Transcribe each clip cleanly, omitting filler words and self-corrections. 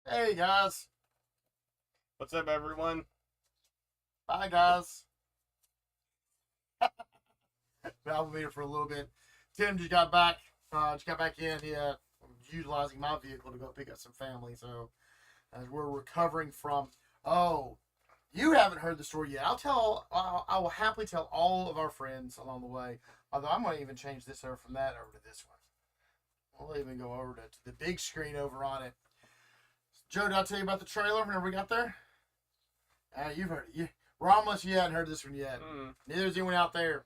Hey guys. What's up, everyone? Bye guys. I'll be here for a little bit. Tim just got back. Just got back in. He utilizing my vehicle to go pick up some family. So as we're recovering from, oh, you haven't heard the story yet. I will happily tell all of our friends along the way. Although I'm going to even change this over from that over to this one. We'll even go over to the big screen over on it. Joe, did I tell you about the trailer whenever we got there? You've heard it. Romulus, you hadn't heard this one yet. Neither has anyone out there.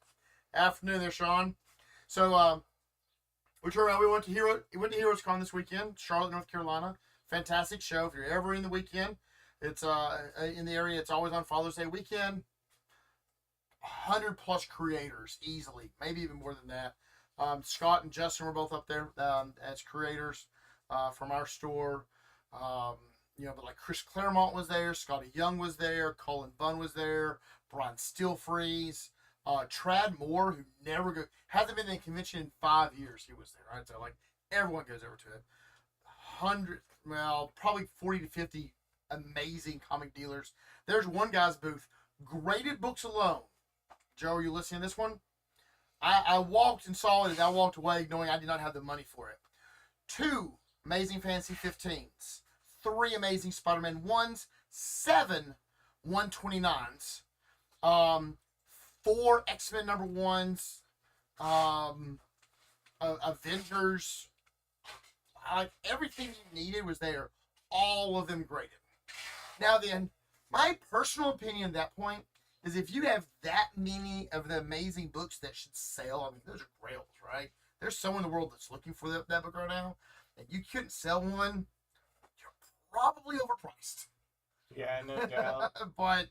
Afternoon there, Sean. So we turned around. We went to Heroes Con this weekend, Charlotte, North Carolina. Fantastic show. If you're ever in the weekend, it's in the area. It's always on Father's Day weekend. 100+ creators easily, maybe even more than that. Scott and Justin were both up there as creators from our store. But like Chris Claremont was there, Scotty Young was there, Colin Bunn was there, Brian Stillfreeze, Trad Moore, who hasn't been in a convention in 5 years. He was there, right? So like everyone goes over to it. Probably 40 to 50 amazing comic dealers. There's one guy's booth, graded books alone. Joe, are you listening to this one? I walked and saw it, and I walked away knowing I did not have the money for it. 2 Amazing Fantasy 15s. 3 Amazing Spider-Man 1s. 7 129s. 4 X-Men number 1s. Avengers. Everything you needed was there. All of them graded. Now then, my personal opinion at that point is if you have that many of the amazing books that should sell, I mean, those are grails, right? There's someone in the world that's looking for that book right now, and you couldn't sell one, you're probably overpriced. Yeah, no doubt. But,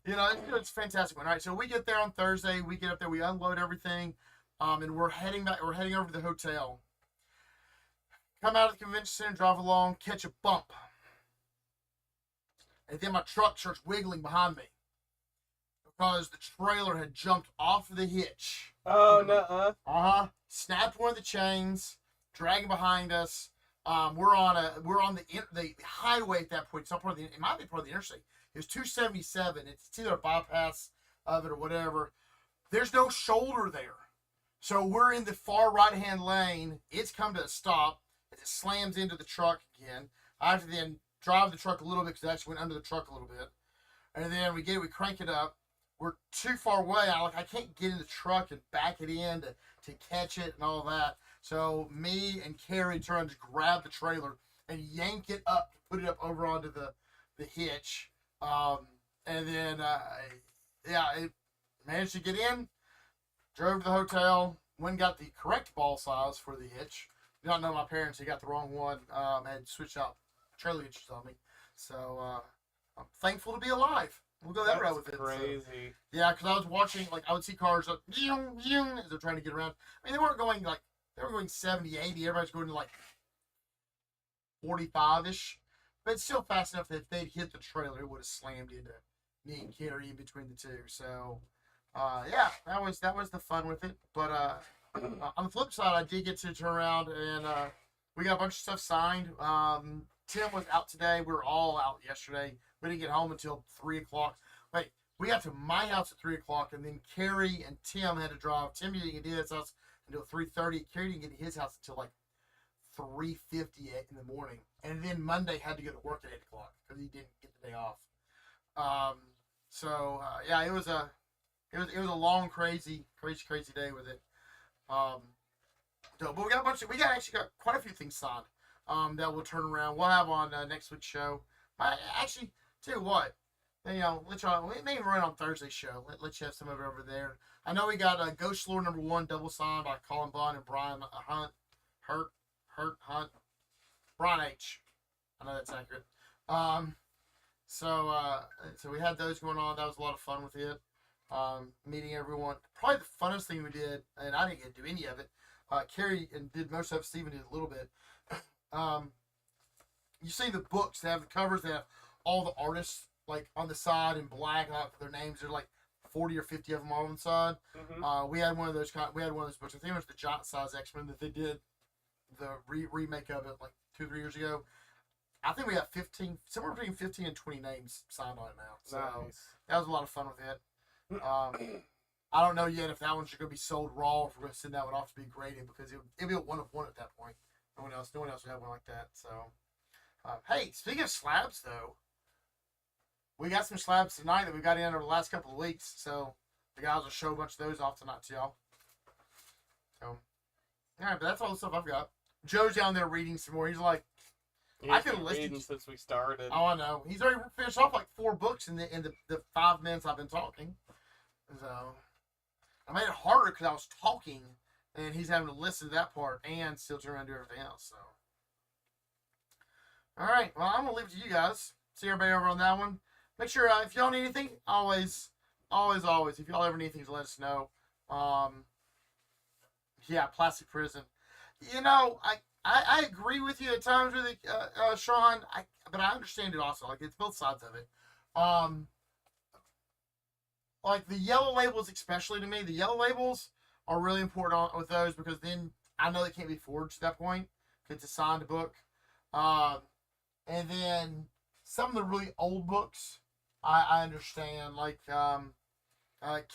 it's a fantastic one. All right, so we get there on Thursday. We get up there. We unload everything, and we're heading back. We're heading over to the hotel. Come out of the convention center, drive along, catch a bump. And then my truck starts wiggling behind me because the trailer had jumped off of the hitch. Oh, no. Snapped one of the chains, dragging behind us. We're on the highway at that point. It's not part of it might be part of the interstate. It was 277. It's either a bypass of it or whatever. There's no shoulder there. So we're in the far right-hand lane. It's come to a stop as it slams into the truck again. I have to then drive the truck a little bit because it actually went under the truck a little bit. And then we crank it up. We're too far away. I can't get in the truck and back it in to catch it and all that. So me and Carrie trying to grab the trailer and yank it up to put it up over onto the hitch. And then, it managed to get in, drove to the hotel, went and got the correct ball size for the hitch. Did not know my parents, they got the wrong one, had switched out trailer hitches on me. So, I'm thankful to be alive. We'll go that route with it. Crazy. So, yeah, because I was watching, I would see cars as they're trying to get around. I mean, they weren't going, they were going 70, 80. Everybody's going to, 45-ish. But it's still fast enough that if they'd hit the trailer, it would have slammed into me and Carrie in between the two. So, that was the fun with it. But on the flip side, I did get to turn around and we got a bunch of stuff signed. Tim was out today. We were all out yesterday. We didn't get home until 3 o'clock. Wait, we got to my house at 3 o'clock, and then Carrie and Tim had to drive. Tim didn't get to his house until 3:30. Carrie didn't get to his house until 3:58 in the morning. And then Monday had to go to work at 8 o'clock because he didn't get the day off. It was a long, crazy day with it. But we actually got quite a few things signed that we'll turn around. We'll have on next week's show. Actually, tell you what, let y'all, we may even run on Thursday's show. Let you have some of it over there. I know we got Ghost Lord number 1 double signed by Colin Bunn and Brian Hunt. Brian H. I know that's accurate. So we had those going on. That was a lot of fun with it. Meeting everyone. Probably the funnest thing we did, and I didn't get to do any of it. Carrie did most of it. Steven did a little bit. You see the books, they have the covers, they have all the artists on the side in black, their names are 40 or 50 of them all on the side. Mm-hmm. We had one of those books. I think it was the giant size X-Men that they did the remake of it 2 or 3 years ago. I think we have 15, somewhere between 15 and 20 names signed on it now. So Nice. that was a lot of fun with it. I don't know yet if that one should go be sold raw or if we're going to send that one off to be graded because it'd be a one of one at that point. No one else would have one like that. So, hey, speaking of slabs though, we got some slabs tonight that we got in over the last couple of weeks. So the guys will show a bunch of those off tonight to y'all. So, all right, but that's all the stuff I've got. Joe's down there reading some more. He's like, I could listen reading since we started. Oh, I know. He's already finished off like 4 books in the 5 minutes I've been talking. So I made it harder because I was talking, and he's having to listen to that part and still turn around and do everything else. So, all right. Well, I'm gonna leave it to you guys. See everybody over on that one. Make sure if y'all need anything, always, if y'all ever need anything, let us know. Yeah, plastic prison. You know, I agree with you at times with it, Sean. But I understand it also. Like it's both sides of it. Like the yellow labels, especially to me, the yellow labels are really important with those because then I know they can't be forged at that point because it's a signed book. And then some of the really old books, I understand. Like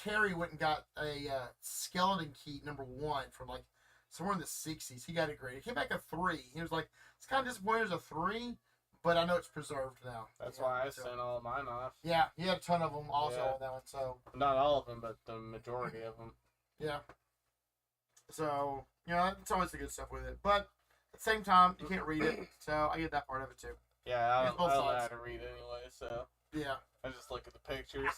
Carrie went and got a skeleton key #1 from like somewhere in the 60s. He got it graded. It came back a 3. He was like, it's kind of disappointing it was a 3, but I know it's preserved now. That's why I sent all of mine off. Yeah, he had a ton of them also on that one. So not all of them, but the majority of them. Yeah. So, you know, it's always the good stuff with it. But at the same time, you can't read it. So I get that part of it too. Yeah, I don't know how to read anyway, so. Yeah. I just look at the pictures.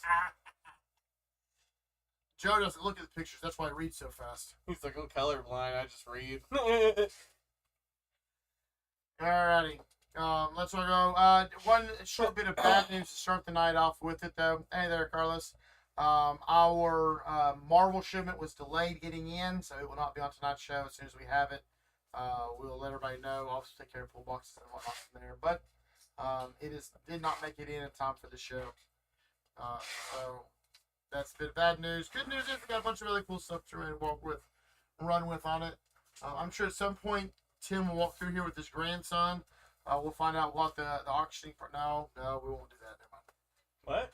Joe doesn't look at the pictures. That's why he reads so fast. He's like, I'm colorblind. I just read. Alrighty. Let's go. One short bit of bad news to start the night off with it, though. Hey there, Carlos. Our Marvel shipment was delayed getting in, so it will not be on tonight's show. As soon as we have it, we'll let everybody know. I'll also take care of pull boxes and whatnot from there. But did not make it in time for the show. So that's a bit of bad news. Good news is we got a bunch of really cool stuff to run with on it. I'm sure at some point Tim will walk through here with his grandson. We'll find out what the auctioning part. No, we won't do that. Never mind. What?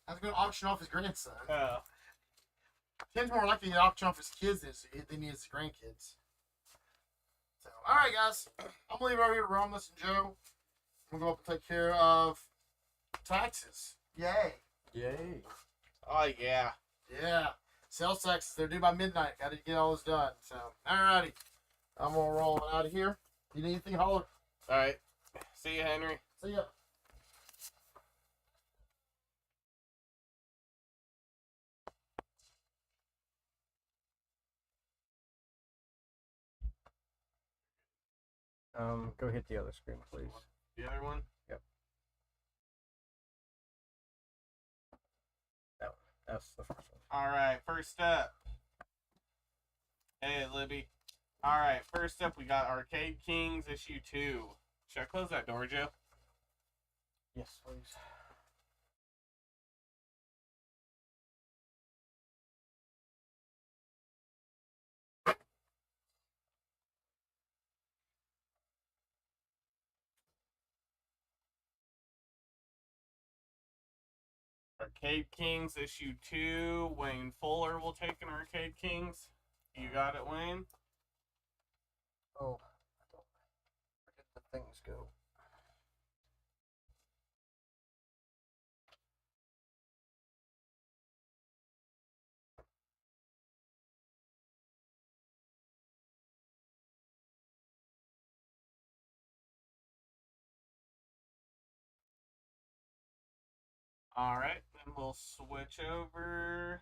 I was going to auction off his grandson. Oh. Tim's more likely to auction off his kids than he is his grandkids. So, all right, guys. I'm going to leave it over here to Romulus and Joe. We'll go up and take care of taxes. Yay. Yay. Oh, yeah. Yeah. Sales taxes. They're due by midnight. Got to get all this done. So, all righty. I'm going to roll out of here. You need anything, holler. All right. See you, Henry. See ya. Go hit the other screen, please. The other one? Yep. That one. That's the first one. All right. First up. Hey, Libby. All right. First up, we got Arcade Kings issue 2. Should I close that door, Joe? Yes, please. Arcade Kings issue 2. Wayne Fuller will take an Arcade Kings. You got it, Wayne? Oh, I don't forget the things go. Alright, then we'll switch over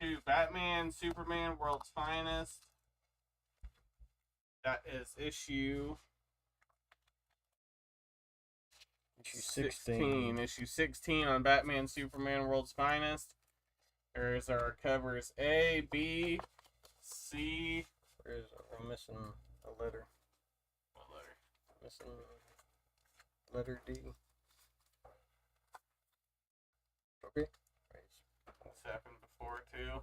to Batman, Superman, World's Finest. That is issue 16. Issue 16 on Batman, Superman, World's Finest. There's our covers A, B, C. We're missing a letter. What letter? Missing letter D. Okay. This happened before, too.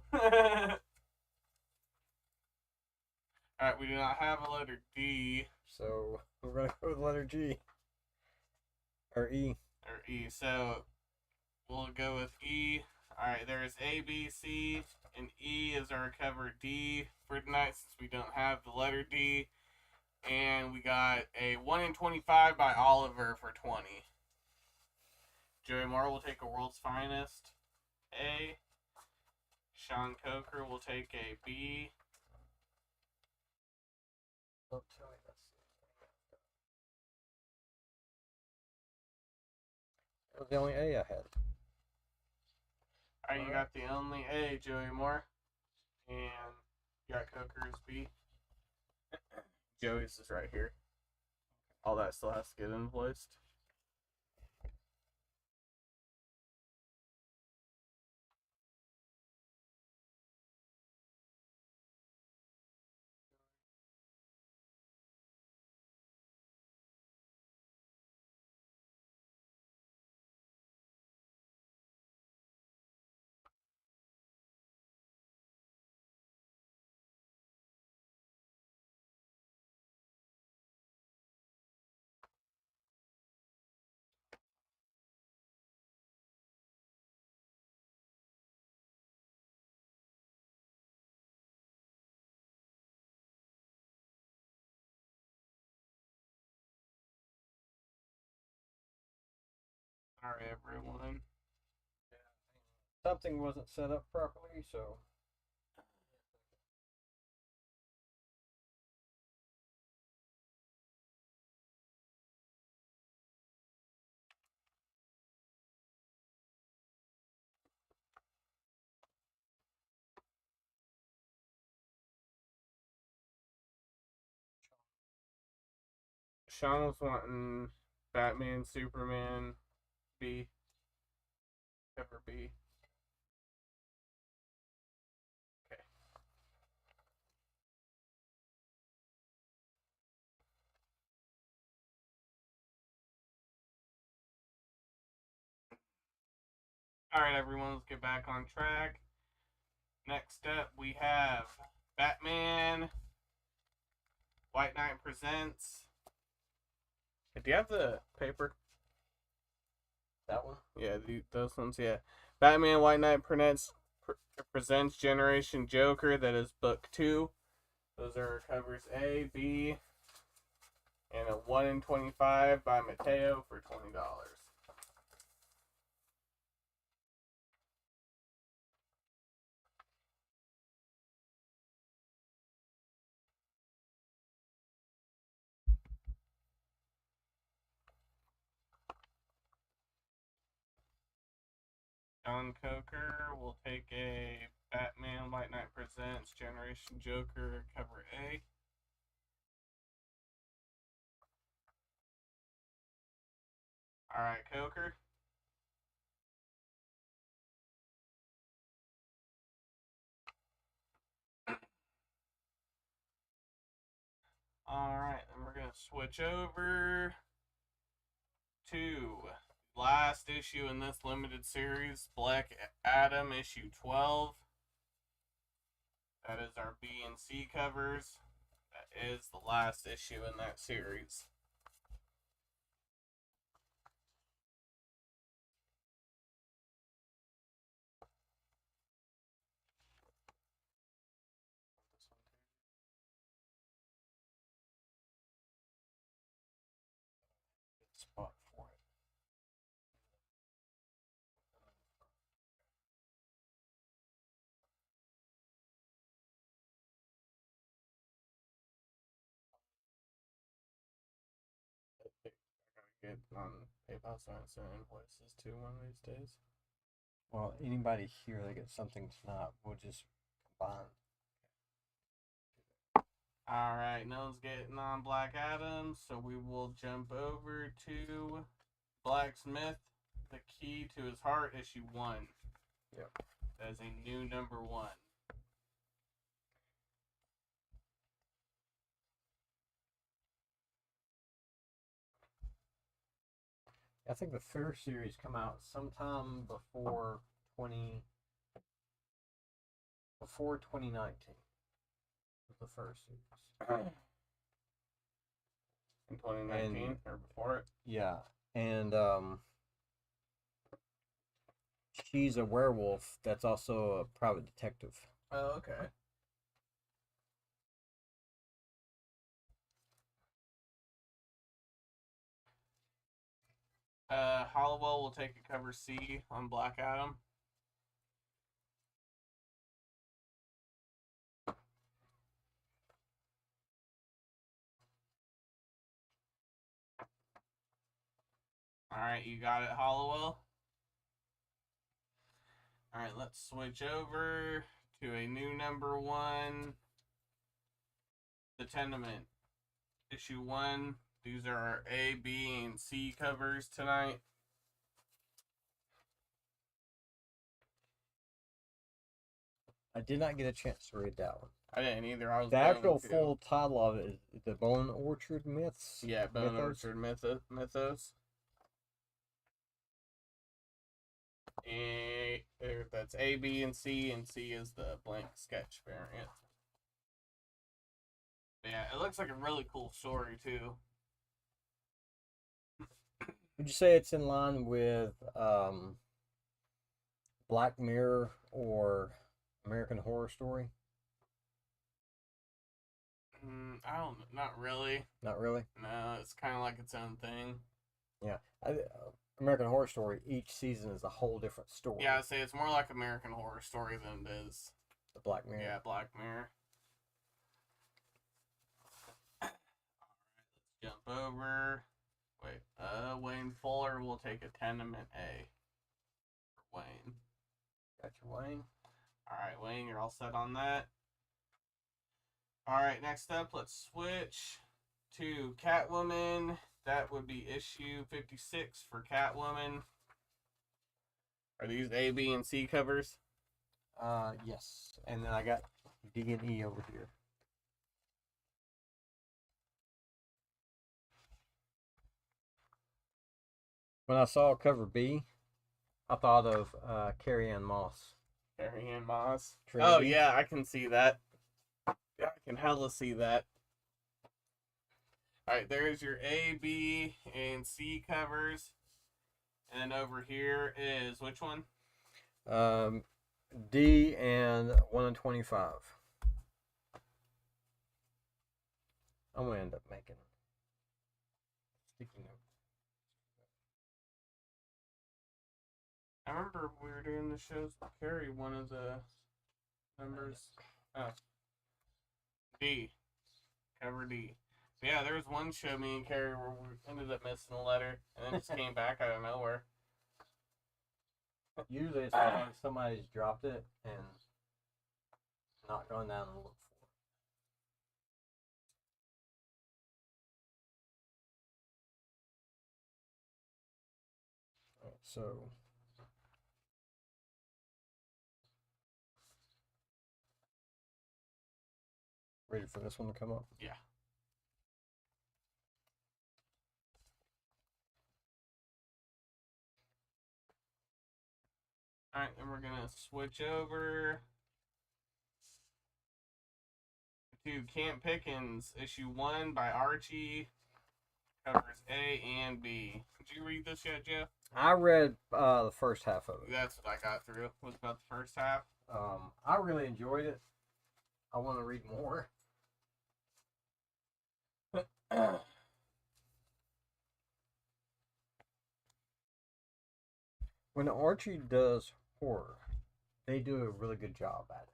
Alright, we do not have a letter D So we're gonna go with letter G. Or E. or E, so we'll go with E. Alright, there's A, B, C, and E is our cover D for tonight since we don't have the letter D. And we got a 1 in 25 by Oliver for 20. Joey Moore will take a World's Finest A. Sean Coker will take a B. Don't tell me that's That was the only A I had. Alright, you got the only A, Joey Moore. And you got Coker's B. Joey's is right here. All that still has to get invoiced. Sorry, everyone. Something wasn't set up properly, so. Sean was wanting Batman, Superman, B. Cover B. Okay. Alright, everyone, let's get back on track. Next up, we have Batman, White Knight Presents. Do you have the paper? That one? Yeah, those ones, yeah. Batman, White Knight presents Generation Joker, that is book 2. Those are covers A, B, and a 1 in 25 by Mateo for $20. John Coker will take a Batman White Knight Presents Generation Joker cover A. Alright, Coker. Alright, then we're going to switch over to last issue in this limited series, Black Adam issue 12. That is our B and C covers. That is the last issue in that series. Good spot for it. I gotta get on PayPal so I can send invoices too one of these days. Well, anybody here that gets something tonight, we'll just combine. Alright, no one's getting on Black Adam, so we will jump over to Blacksmith, The Key to His Heart, issue 1. Yep. That is a new number 1. I think the Fair series come out sometime before 2019. was the first series. In 2019 or before it. Yeah, and she's a werewolf that's also a private detective. Oh, okay. Hollowell will take a cover C on Black Adam. Alright, you got it, Hollowell. Alright, let's switch over to a new number 1. The Tenement. Issue 1. These are our A, B, and C covers tonight. I did not get a chance to read that one. I didn't either. I was The going actual to. full title of it is The Bone Orchard Myths. Yeah, Bone Mythos. Orchard Mythos. That's A, B, and C is the blank sketch variant. But yeah, it looks like a really cool story too. Would you say it's in line with Black Mirror or American Horror Story? I don't. Not really. Not really. No, it's kind of like its own thing. Yeah, American Horror Story. Each season is a whole different story. Yeah, I'd say it's more like American Horror Story than it is. The Black Mirror. Yeah, Black Mirror. Alright, let's jump over. Wait, Wayne Fuller will take a tenement A. For Wayne. Got your Wayne. Alright, Wayne, you're all set on that. Alright, next up, let's switch to Catwoman. That would be issue 56 for Catwoman. Are these A, B, and C covers? Yes. And then I got D and E over here. When I saw cover B, I thought of Carrie Ann Moss. Carrie Ann Moss. Trinity. Oh, yeah, I can see that. Yeah, I can hella see that. Alright, there's your A, B, and C covers. And then over here is which one? D and 1 in 25. I'm gonna end up making sticky notes. I remember we were doing the shows with Carrie, one of the numbers. Oh. D. Cover D. So yeah, there was one show me and Carrie where we ended up missing a letter and then just came back out of nowhere. Usually it's like somebody's dropped it and not gone down and looked for it. Alright, so ready for this one to come up? Yeah. Alright, then we're gonna switch over to Camp Pickens, issue 1 by Archie. Covers A and B. Did you read this yet, Jeff? I read the first half of it. That's what I got through. Was about the first half. I really enjoyed it. I want to read more. When Archie does horror, they do a really good job at it.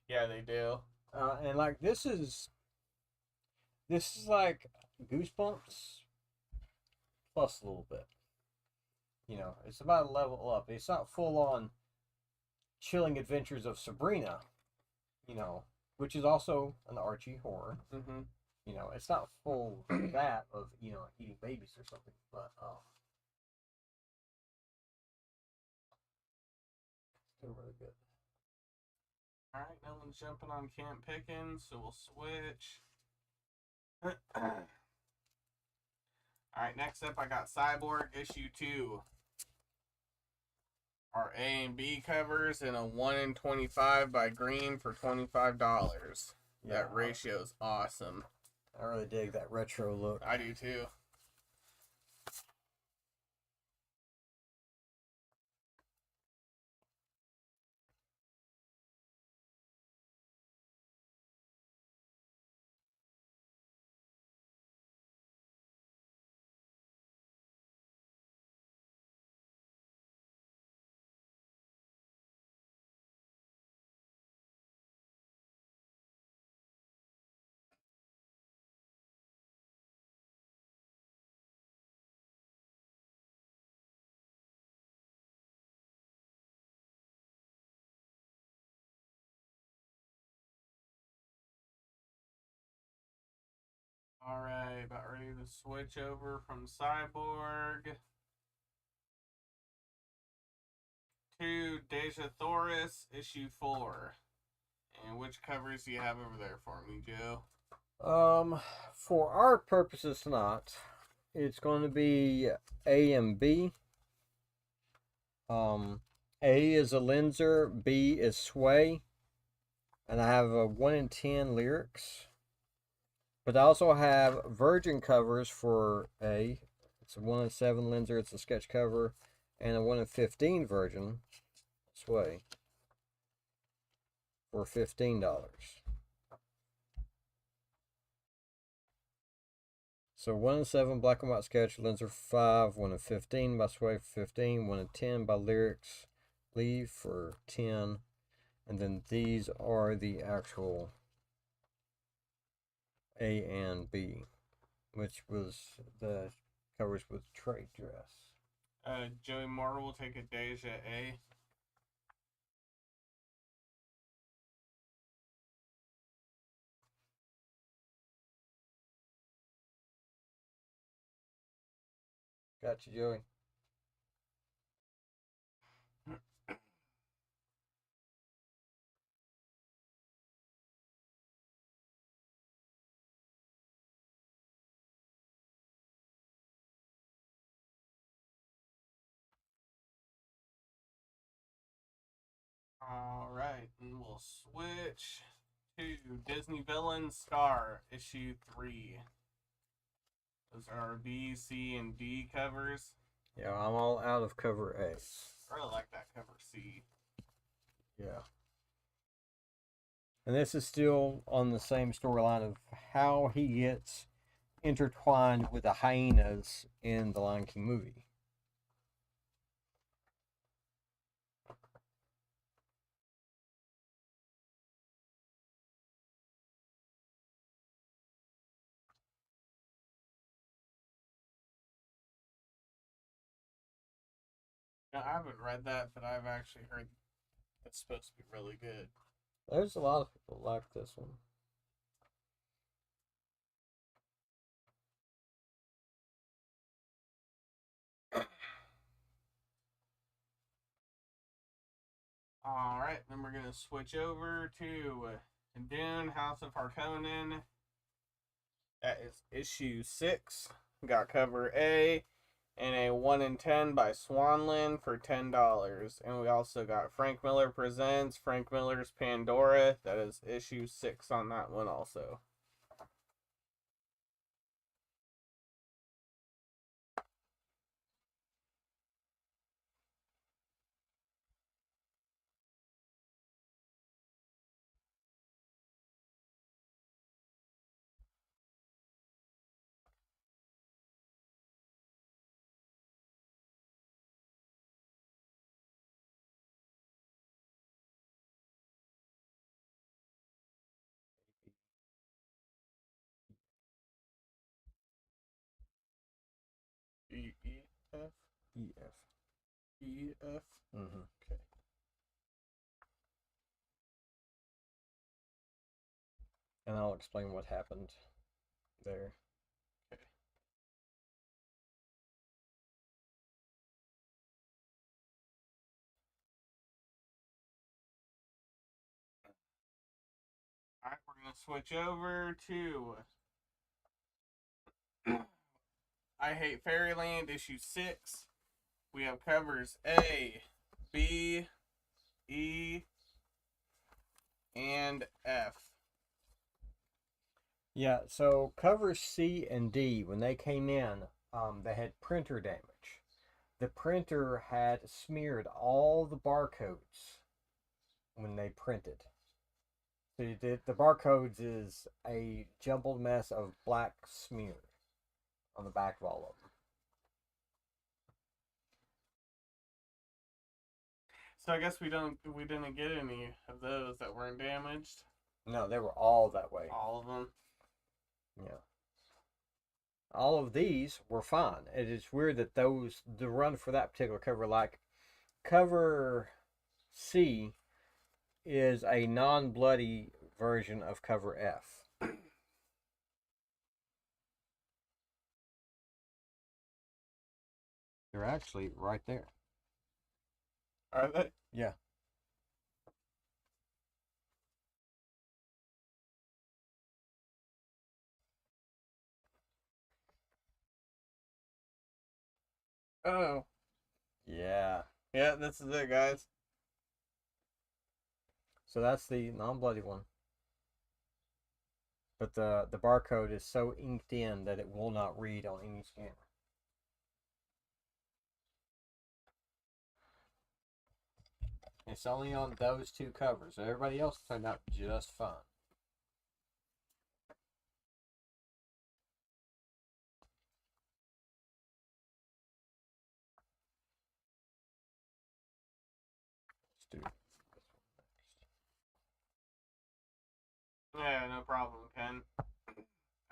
Yeah, they do. And like this is like Goosebumps plus a little bit. You know, it's about a level up. It's not full on Chilling Adventures of Sabrina, you know, which is also an Archie horror. Mm-hmm. You know, it's not full that of, you know, eating babies or something, but still really good. All right, no one's jumping on Camp Pickens, so we'll switch. All right, next up I got Cyborg issue 2. Our A and B covers and a 1 in 25 by Green for $25. That ratio is awesome. I really dig that retro look. I do too. Alright, about ready to switch over from Cyborg to Deja Thoris, issue 4. And which covers do you have over there for me, Joe? For our purposes tonight, it's going to be A and B. A is a Lenser, B is Sway, and I have a 1 in 10 lyrics. But I also have Virgin covers for A. It's a 1 in 7 Lenser, it's a sketch cover, and a 1 in 15 Virgin Sway for $15. So 1 in 7 black and white sketch, Lenser 5, 1 in 15 by Sway for 15, 1 in 10 by Lyrics Leave for 10, and then these are the actual A and B, which was the covers with trade dress. Joey Moore will take a Deja A. Got you, Joey. Alright, and we'll switch to Disney Villain Star, issue 3. Those are B, C, and D covers. Yeah, I'm all out of cover A. I really like that cover C. Yeah. And this is still on the same storyline of how he gets intertwined with the hyenas in the Lion King movie. Now, I haven't read that, but I've actually heard it's supposed to be really good. There's a lot of people like this one. Alright, then we're going to switch over to Dune, House of Harkonnen. That is issue 6. Got cover A and a 1 in 10 by Swanland for $10. And we also got Frank Miller Presents Frank Miller's Pandora. That is issue 6 on that one also. E F E F. E F. Mm-hmm. Okay. And I'll explain what happened there. Okay. Alright, we're going to switch over to I Hate Fairyland, issue 6. We have covers A, B, E, and F. Yeah, so covers C and D, when they came in, they had printer damage. The printer had smeared all the barcodes when they printed. So the barcodes is a jumbled mess of black smear on the back of all of them. So I guess we didn't get any of those that weren't damaged. No, they were all that way. All of them. Yeah. All of these were fine. It is weird that the run for that particular cover, like cover C, is a non-bloody version of cover F. They're actually right there. Are they? Yeah. Oh. Yeah. Yeah, this is it, guys. So that's the non-bloody one. But the barcode is so inked in that it will not read on any scanner. It's only on those two covers. Everybody else turned out just fine. Let's do this one next. Yeah, no problem, Ken.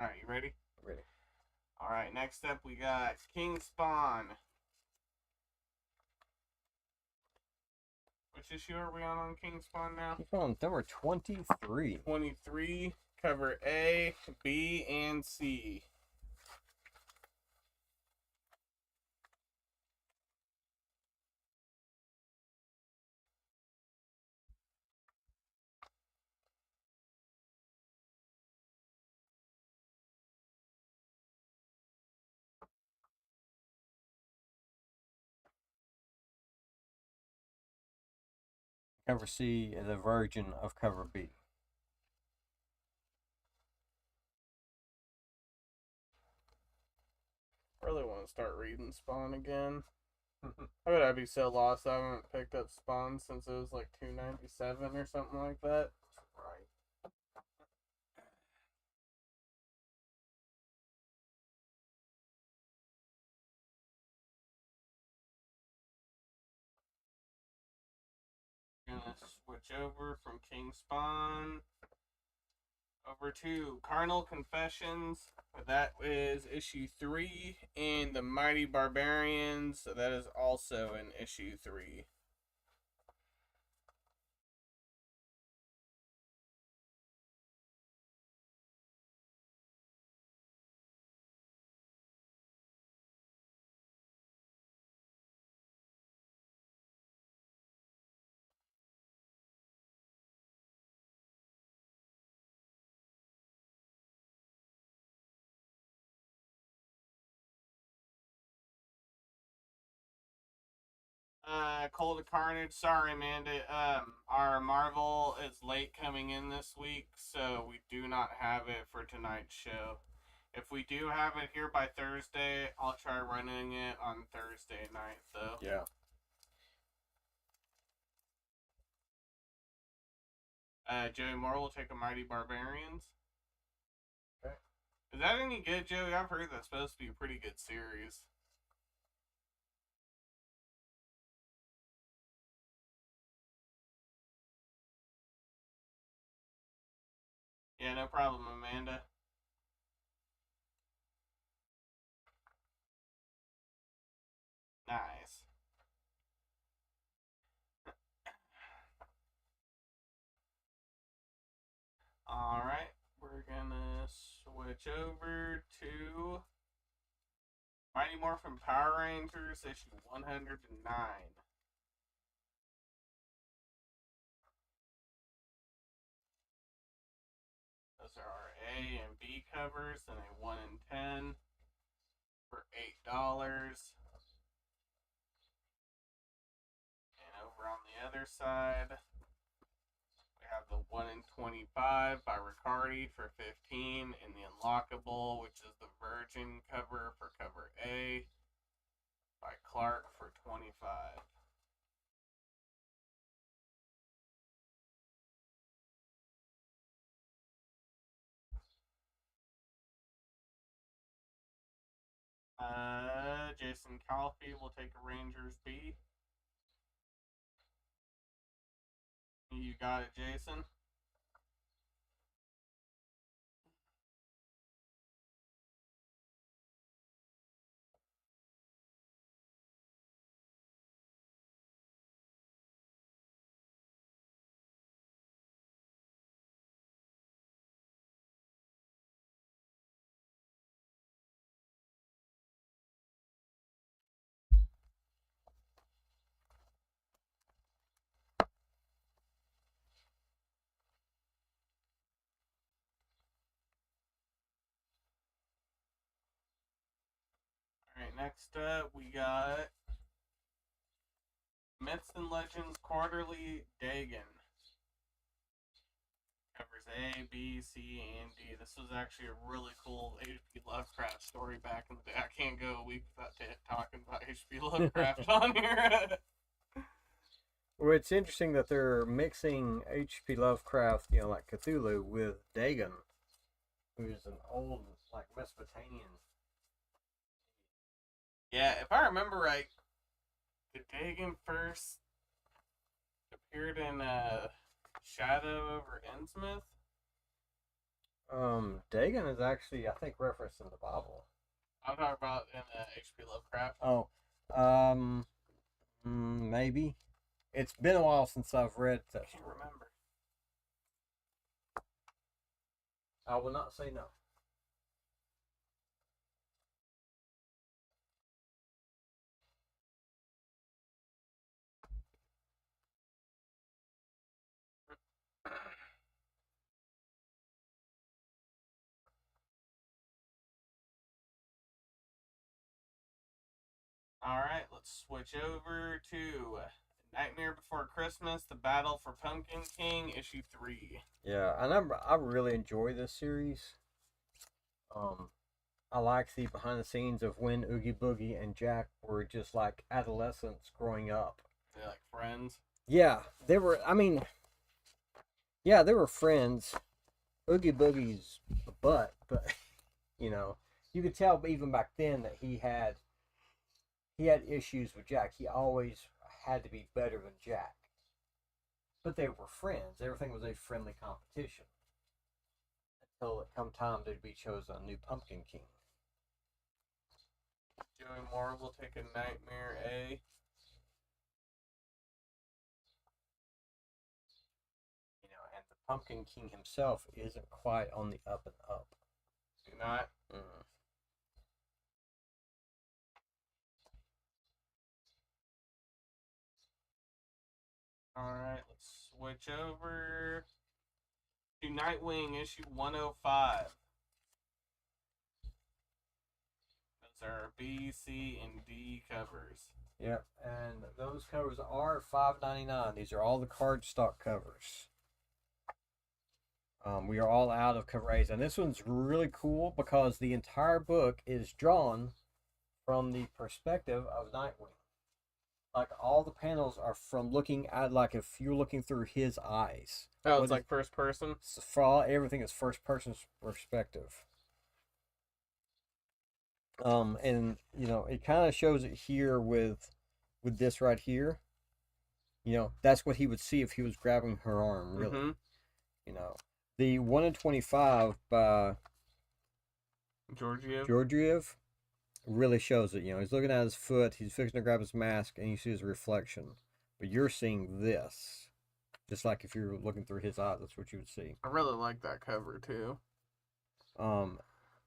Alright, you ready? Ready. Alright, next up we got King Spawn. Which issue are we on King Spawn now? Keep on number 23. 23, cover A, B, and C. Cover C is a version of cover B. Really want to start reading Spawn again. I bet I'd be so lost I haven't picked up Spawn since it was like $2.97 or something like that. Right. Gonna switch over from King Spawn over to Carnal Confessions. That is issue 3, and the Mighty Barbarians. So that is also in issue 3. Cold of Carnage. Sorry, Amanda. Our Marvel is late coming in this week, so we do not have it for tonight's show. If we do have it here by Thursday, I'll try running it on Thursday night, though. Yeah. Joey Moore will take a Mighty Barbarians. Okay. Is that any good, Joey? I've heard that's supposed to be a pretty good series. Yeah, no problem, Amanda. Nice. Alright, we're gonna switch over to Mighty Morphin Power Rangers, issue 109. Those are our A and B covers, and a 1 in 10 for $8. And over on the other side, we have the 1 in 25 by Riccardi for 15, and the Unlockable, which is the Virgin cover for cover A, by Clark for 25. Jason Calfee will take a Rangers B. You got it, Jason. Alright, next up we got Myths and Legends Quarterly Dagon. Covers A, B, C, and D. This was actually a really cool H.P. Lovecraft story back in the day. I can't go a week without talking about H.P. Lovecraft on here. Well, it's interesting that they're mixing H.P. Lovecraft, you know, like Cthulhu, with Dagon, who's an old, like, Mesopotamian. Yeah, if I remember right, the Dagon first appeared in Shadow over Innsmouth. Dagon is actually, I think, referenced in the Bible. I'm talking about in H.P. Lovecraft. Oh, maybe. It's been a while since I've read that I can't story. remember. I will not say no. Alright, let's switch over to Nightmare Before Christmas, The Battle for Pumpkin King, issue 3. Yeah, and I really enjoy this series. I like the behind the scenes of when Oogie Boogie and Jack were just like adolescents growing up. They're like friends. Yeah, they were. I mean, yeah, they were friends. Oogie Boogie's a butt, but you know, you could tell even back then that he had issues with Jack. He always had to be better than Jack. But they were friends. Everything was a friendly competition. Until it come time to be chosen a new Pumpkin King. Joey Moore will take a Nightmare A. You know, and the Pumpkin King himself isn't quite on the up and up. Do not. Alright, let's switch over to Nightwing issue 105. Those are B, C, and D covers. Yep, and those covers are $5.99. These are all the cardstock covers. We are all out of cover A's, and this one's really cool because the entire book is drawn from the perspective of Nightwing. Like all the panels are from looking at, like if you're looking through his eyes. Oh, it's like first person? For all, everything is first person's perspective. And you know, it kind of shows it here with this right here. You know, that's what he would see if he was grabbing her arm, really. Mm-hmm. You know, the 1 in 25 by Georgiev really shows it. You know, he's looking at his foot, he's fixing to grab his mask, and you see his reflection. But you're seeing this. Just like if you're looking through his eyes, that's what you would see. I really like that cover, too.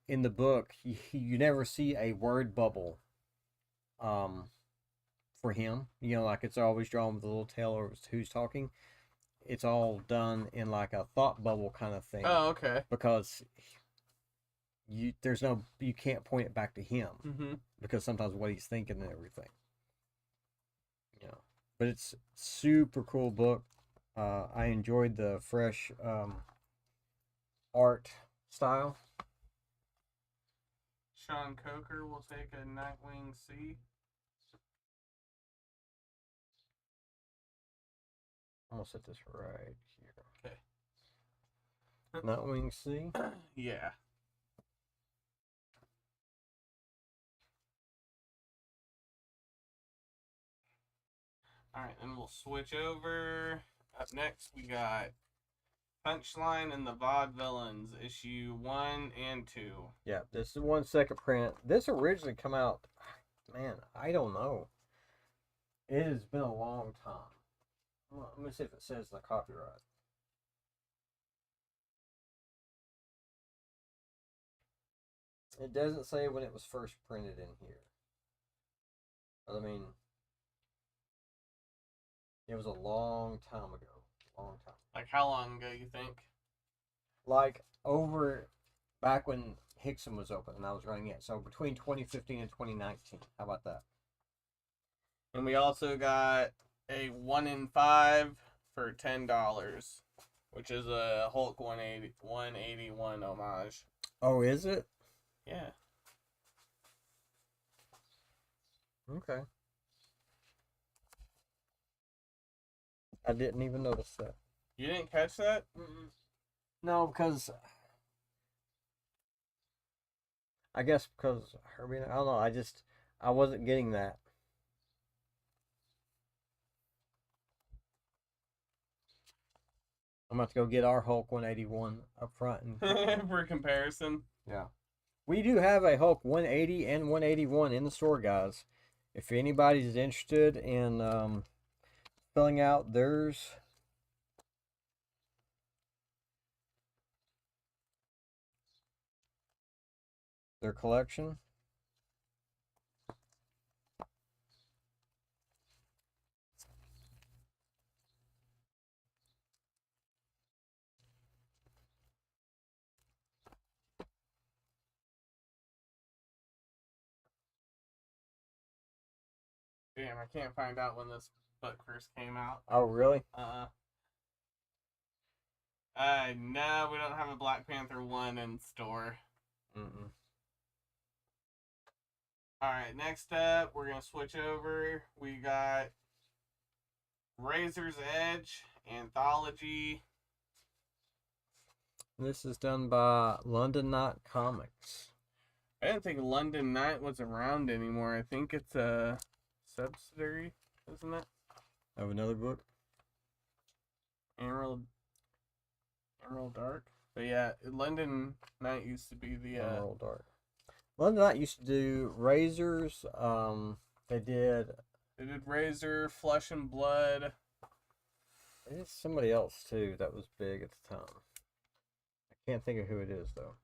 In the book, you never see a word bubble for him. You know, like it's always drawn with a little tail or who's talking. It's all done in like a thought bubble kind of thing. Oh, okay. Because you can't point it back to him. Mm-hmm. Because sometimes what he's thinking and everything. You know, but it's super cool book. I enjoyed the fresh art style. Sean Coker will take a Nightwing C. I'm gonna set this right here. Okay. Nightwing C. Yeah. Alright, then we'll switch over. Up next, we got Punchline and the Vaudevillains, issue 1 and 2. Yeah, this is 1 second print. This originally come out, man, I don't know. It has been a long time. Let me see if it says the copyright. It doesn't say when it was first printed in here. But I mean, it was a long time ago. Long time. Like, how long ago, you think? Like, over back when Hickson was open and I was running it. So between 2015 and 2019. How about that? And we also got a 1 in 5 for $10, which is a Hulk 181 homage. Oh, is it? Yeah. Okay. I didn't even notice that. You didn't catch that? No, because I guess because I mean I don't know. I wasn't getting that. I'm about to go get our Hulk 181 up front and For comparison. yeah. We do have a Hulk 180 and 181 in the store, guys. If anybody's interested in filling out theirs, their collection. Damn, I can't find out when this book first came out. Oh, really? No, we don't have a Black Panther 1 in store. Mm-mm. Alright, next up, we're going to switch over. We got Razor's Edge, Anthology. This is done by London Knot Comics. I didn't think London Knight was around anymore. I think it's a subsidiary, isn't it? Of another book. Emerald Dark. But yeah, London Knight used to be the Emerald Dark. London Knot used to do Razors. They did Razor, Flesh and Blood. They did somebody else too that was big at the time. I can't think of who it is though.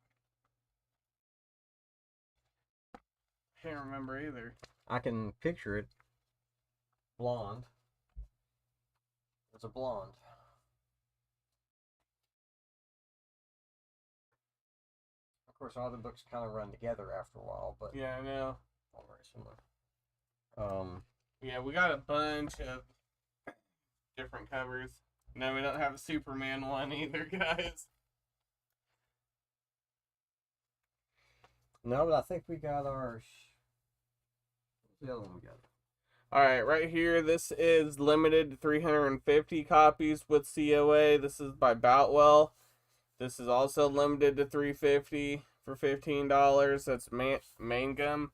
Can't remember either. I can picture it. Blonde. It's a blonde. Of course, all the books kind of run together after a while, but Yeah, I know. all very similar. Yeah, we got a bunch of different covers. No, we don't have a Superman one either, guys. No, but I think we got our. What's the other one we got? Alright, right here, this is limited to 350 copies with COA. This is by Boutwell. This is also limited to 350 for $15. That's Mangum.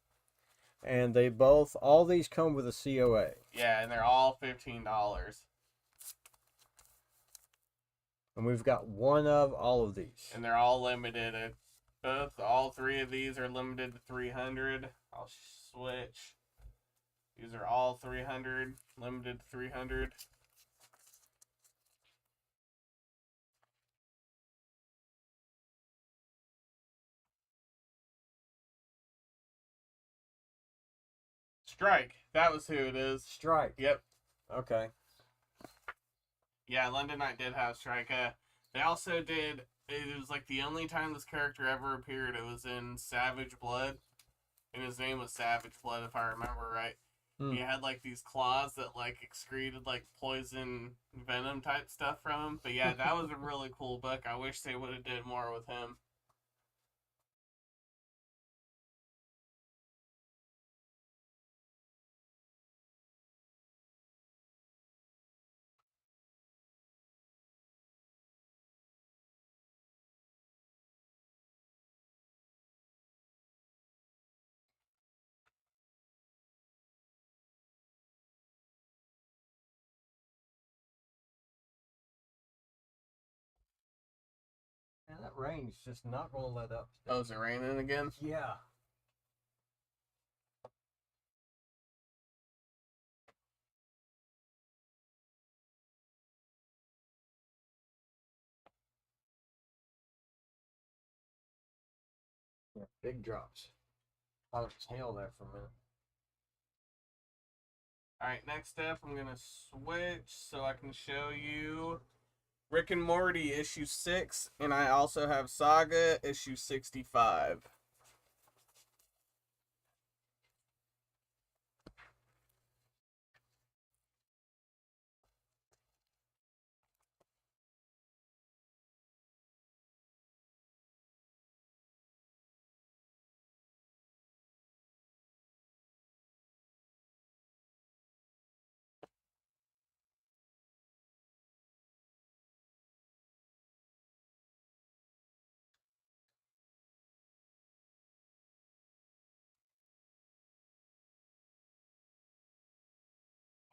And they all these come with a COA. Yeah, and they're all $15. And we've got one of all of these. And they're all limited. All three of these are limited to 300. I'll switch. These are all 300, limited to 300. Strike. That was who it is. Strike. Yep. Okay. Yeah, London Knight did have Strike. They also did. It was like the only time this character ever appeared. It was in Savage Blood, and his name was Savage Blood, if I remember right. He had like these claws that like excreted like poison venom type stuff from him. But yeah, that was a really cool book. I wish they would have did more with him. And that rain's just not going to let up. Oh, is it raining again? Yeah. Yeah, big drops. I was hail there for a minute. Alright, next up, I'm going to switch so I can show you Rick and Morty issue 6, and I also have Saga issue 65.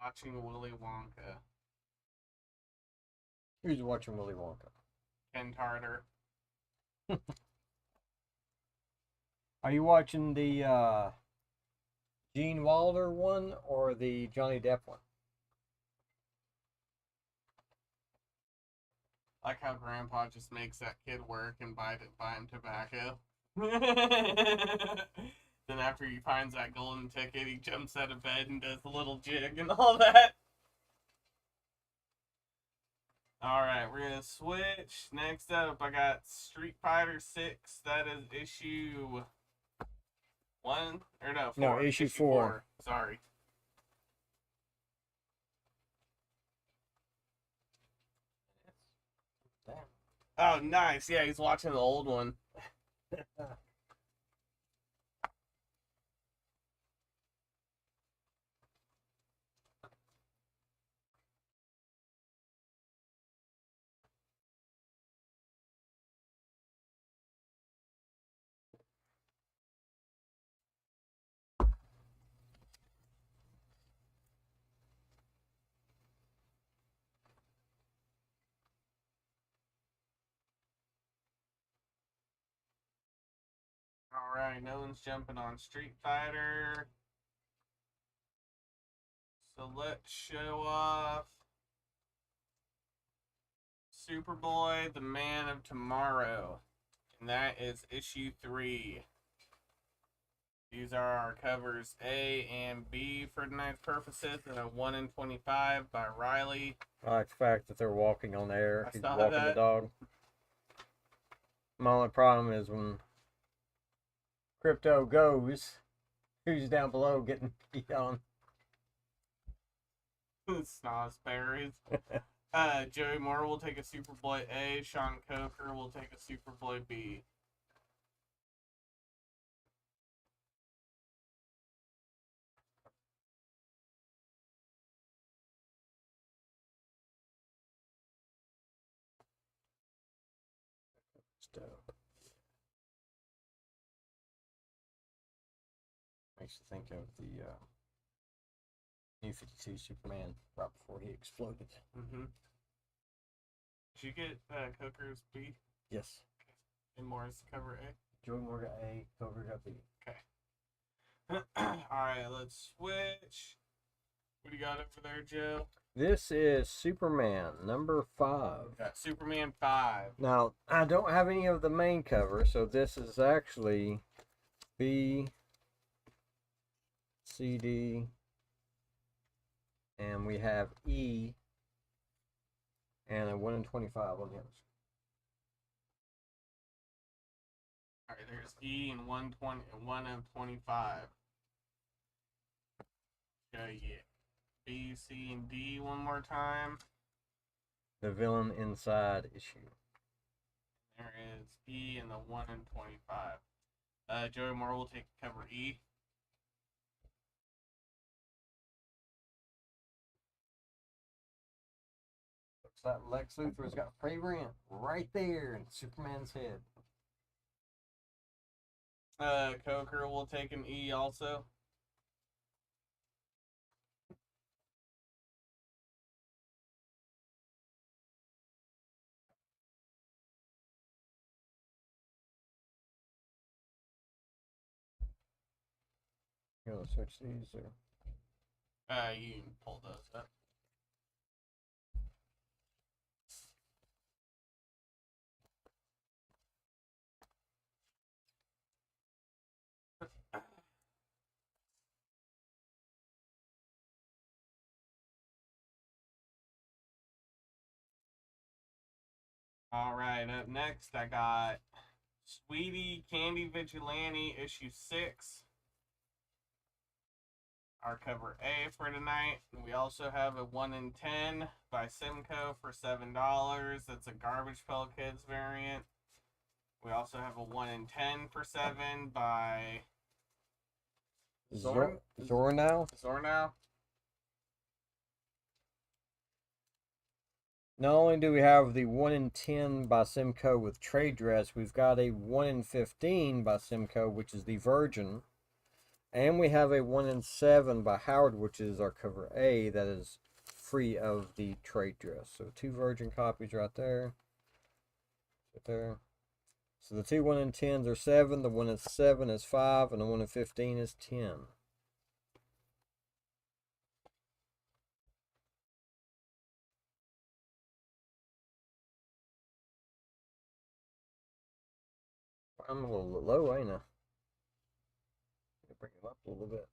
Watching Willy Wonka. Who's watching Willy Wonka? Ken Tarter. Are you watching the Gene Wilder one or the Johnny Depp one? Like how Grandpa just makes that kid work and buy him tobacco. Then after he finds that golden ticket, he jumps out of bed and does the little jig and all that. Alright, we're gonna switch. Next up, I got Street Fighter 6. That is issue 1? Or no, 4. No, issue 4. Sorry. Damn. Oh, nice. Yeah, he's watching the old one. Alright, no one's jumping on Street Fighter. So let's show off Superboy, the Man of Tomorrow. And that is issue 3. These are our covers A and B for tonight's purposes, and a 1 in 25 by Riley. I like the fact that they're walking on air. I He's saw walking that. the dog. My only problem is when Crypto goes, who's down below getting beat on? Snozberries. Joey Moore will take a Superboy A. Sean Coker will take a Superboy B. Dope. Makes you think of the New 52 Superman right before he exploded. Mm-hmm. Did you get Coker's B? Yes. And Moore's cover A? Joey Moore got A, Cover got B. Okay. Alright, let's switch. What do you got over there, Joe? This is Superman number 5. Got Superman 5. Now, I don't have any of the main cover, so this is actually B, C, D, and we have E, and a 1 in 25 on the others. Alright, there's E and 120, 1 of 25. Yeah. B, C, and D one more time. The villain inside issue. There is E and the 1 in 25. Joey Moore will take cover E. Looks like Lex Luthor's got free rent right there in Superman's head. Coker will take an E also. Here, let's switch these there. You can pull those up. All right, up next I got Sweetie Candy Vigilante issue 6. Our cover A for tonight. And we also have a 1 in 10 by Simcoe for $7. That's a Garbage Pail Kids variant. We also have a 1 in 10 for 7 by Zornow? Zornow. Not only do we have the 1 in 10 by Simcoe with trade dress, we've got a 1 in 15 by Simcoe, which is the Virgin. And we have a 1 in 7 by Howard, which is our cover A, that is free of the trade dress. So 2 Virgin copies right there. Right there. So the 2 1 in 10s are 7, the 1 in 7 is 5, and the 1 in 15 is 10. I'm a little low, ain't I? Bring him up a little bit.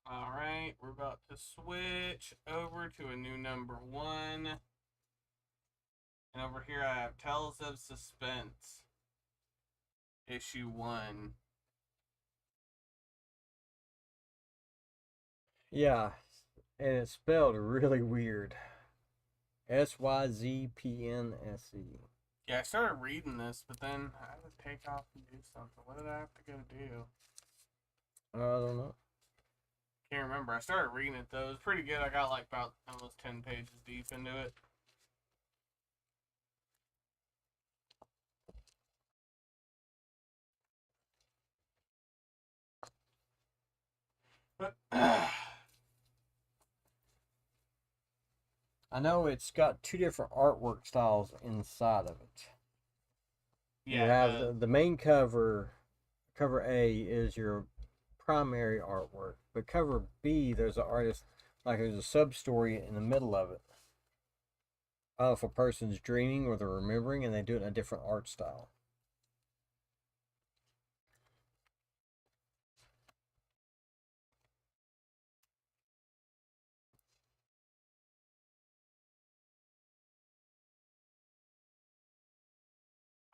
All right, we're about to switch over to a new number 1. And over here I have Tales of Suspense, issue 1. Yeah, and it's spelled really weird. Syzpnse. Yeah, I started reading this, but then I had to take off and do something. What did I have to go do? I don't know. Can't remember. I started reading it though. It was pretty good. I got like about almost 10 pages deep into it. I know it's got 2 different artwork styles inside of it. Yeah, you have the main cover. Cover A is your primary artwork, but cover B, there's an artist, like there's a sub story in the middle of it. I don't know if a person's dreaming or they're remembering, and they do it in a different art style.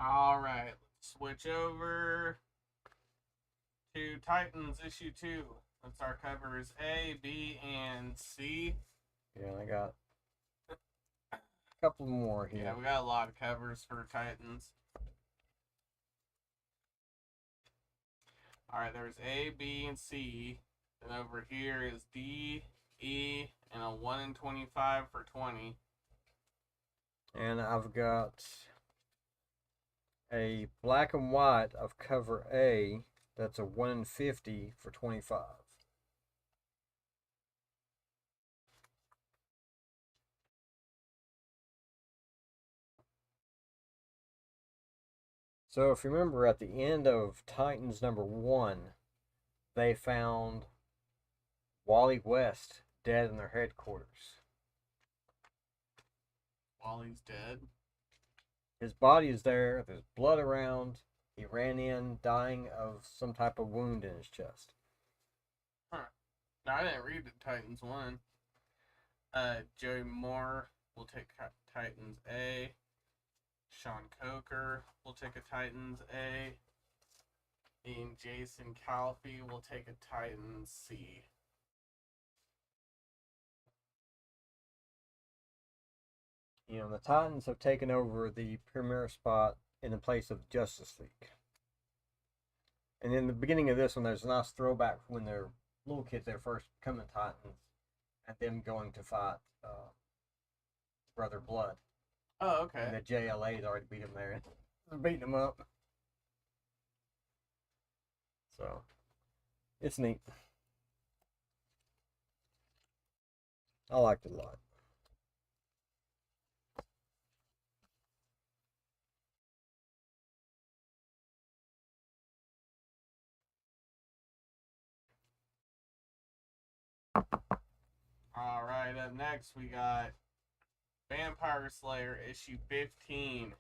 all right, let's switch over to Titans issue 2. That's our covers A, B, and C. Yeah, I got a couple more here. Yeah, we got a lot of covers for Titans. All right, there's A, B, and C. Then over here is D, E, and a 1 in 25 for 20. And I've got a black and white of cover A. That's a 1 in 50 for 25. So if you remember at the end of Titans number 1, they found Wally West dead in their headquarters. Wally's dead. His body is there, there's blood around, He ran in dying of some type of wound in his chest. Huh. No, I didn't read the Titans one. Joey Moore will take Titans A. Sean Coker will take a Titans A. And Jason Calfee will take a Titans C. You know, the Titans have taken over the premier spot in the place of Justice League. And in the beginning of this one, there's a nice throwback when they're little kids, they're first becoming Titans, and them going to fight Brother Blood. Oh, okay. And the JLA's already beat him there. They're beating him up. So, it's neat. I liked it a lot. Alright, up next we got Vampire Slayer issue 15.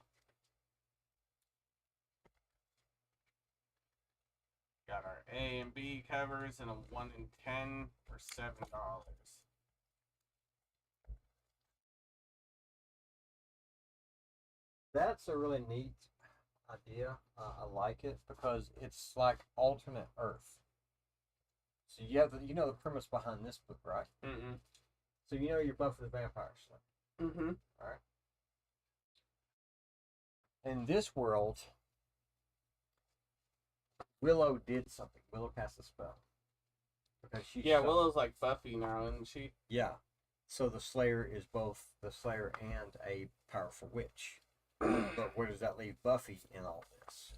Got our A and B covers and a 1 in 10 for $7. That's a really neat idea. I like it because it's like alternate Earth. So you have you know the premise behind this book, right? Mm-mm. So you know you're Buffy the Vampire Slayer. Mm-hmm. All right. In this world, Willow did something. Willow cast a spell because she. Yeah, Willow's like Buffy now, isn't she? Yeah. So the Slayer is both the Slayer and a powerful witch. But where does that leave Buffy in all this?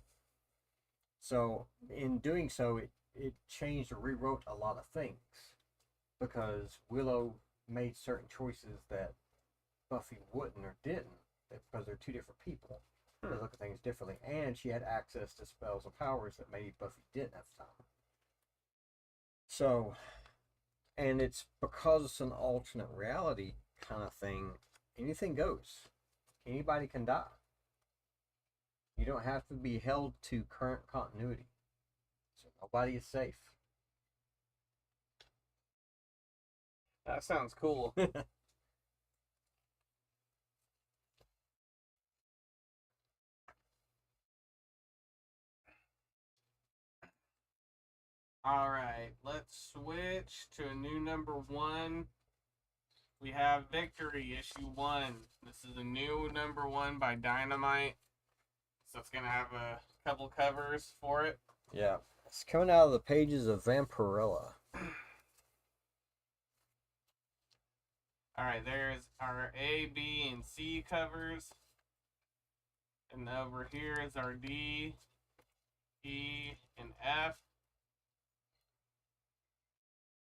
So in doing so, it changed or rewrote a lot of things because Willow made certain choices that Buffy wouldn't or didn't because they're two different people. They look at things differently, and she had access to spells and powers that maybe Buffy didn't at the time. So, and it's because it's an alternate reality kind of thing, anything goes. Anybody can die. You don't have to be held to current continuity. So nobody is safe. That sounds cool. Alright, let's switch to a new number 1. We have Victory, issue 1. This is a new number 1 by Dynamite. So it's going to have a couple covers for it. Yeah. It's coming out of the pages of Vampirella. Alright, there's our A, B, and C covers. And over here is our D, E, and F.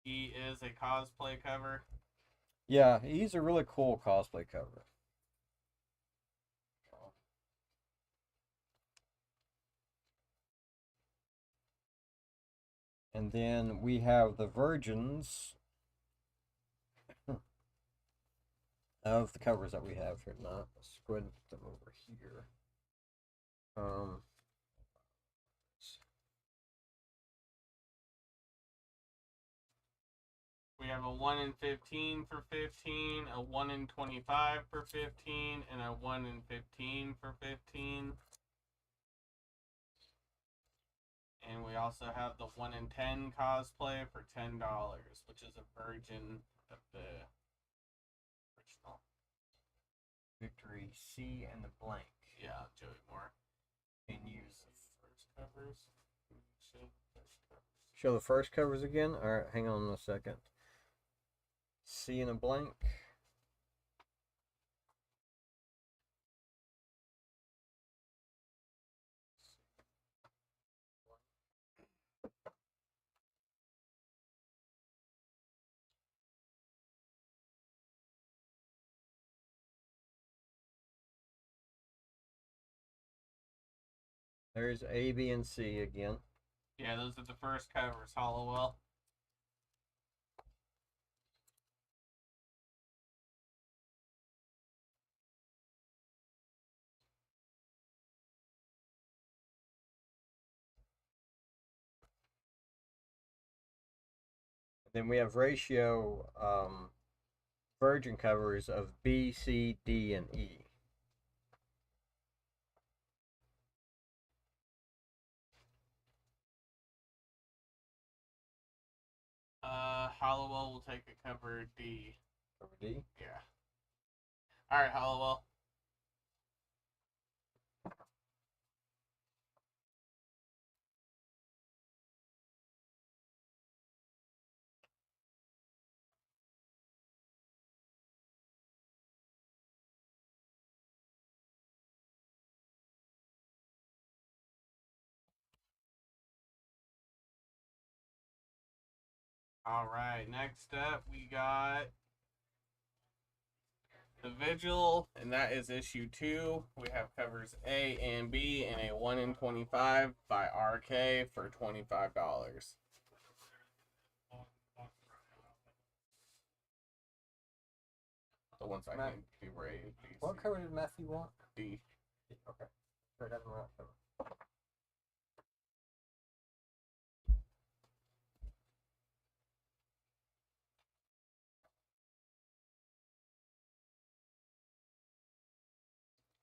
E is a cosplay cover. Yeah, he's a really cool cosplay cover. And then we have the virgins of the covers that we have here now. Let's go ahead and put them over here. We have a 1 in 15 for 15, a 1 in 25 for 15, and a 1 in 15 for 15. And we also have the 1 in 10 cosplay for $10, which is a version of the original. Victory, C, and the blank. Yeah, Joey Moore. And use the first covers. Show the first covers again? Alright, hang on a second. C and a blank. There's A, B, and C again. Yeah, those are the first covers, Hollowell. Then we have ratio virgin covers of B, C, D, and E. Hollowell will take a cover D. Cover D. Yeah. All right, Hollowell. All right, next up we got the Vigil, and that is issue 2. We have covers A and B and a 1 in 25 by RK for $25. The ones I Matt, can do were A, B, C, What cover did Matthew want? D. Okay. Sure, doesn't want cover.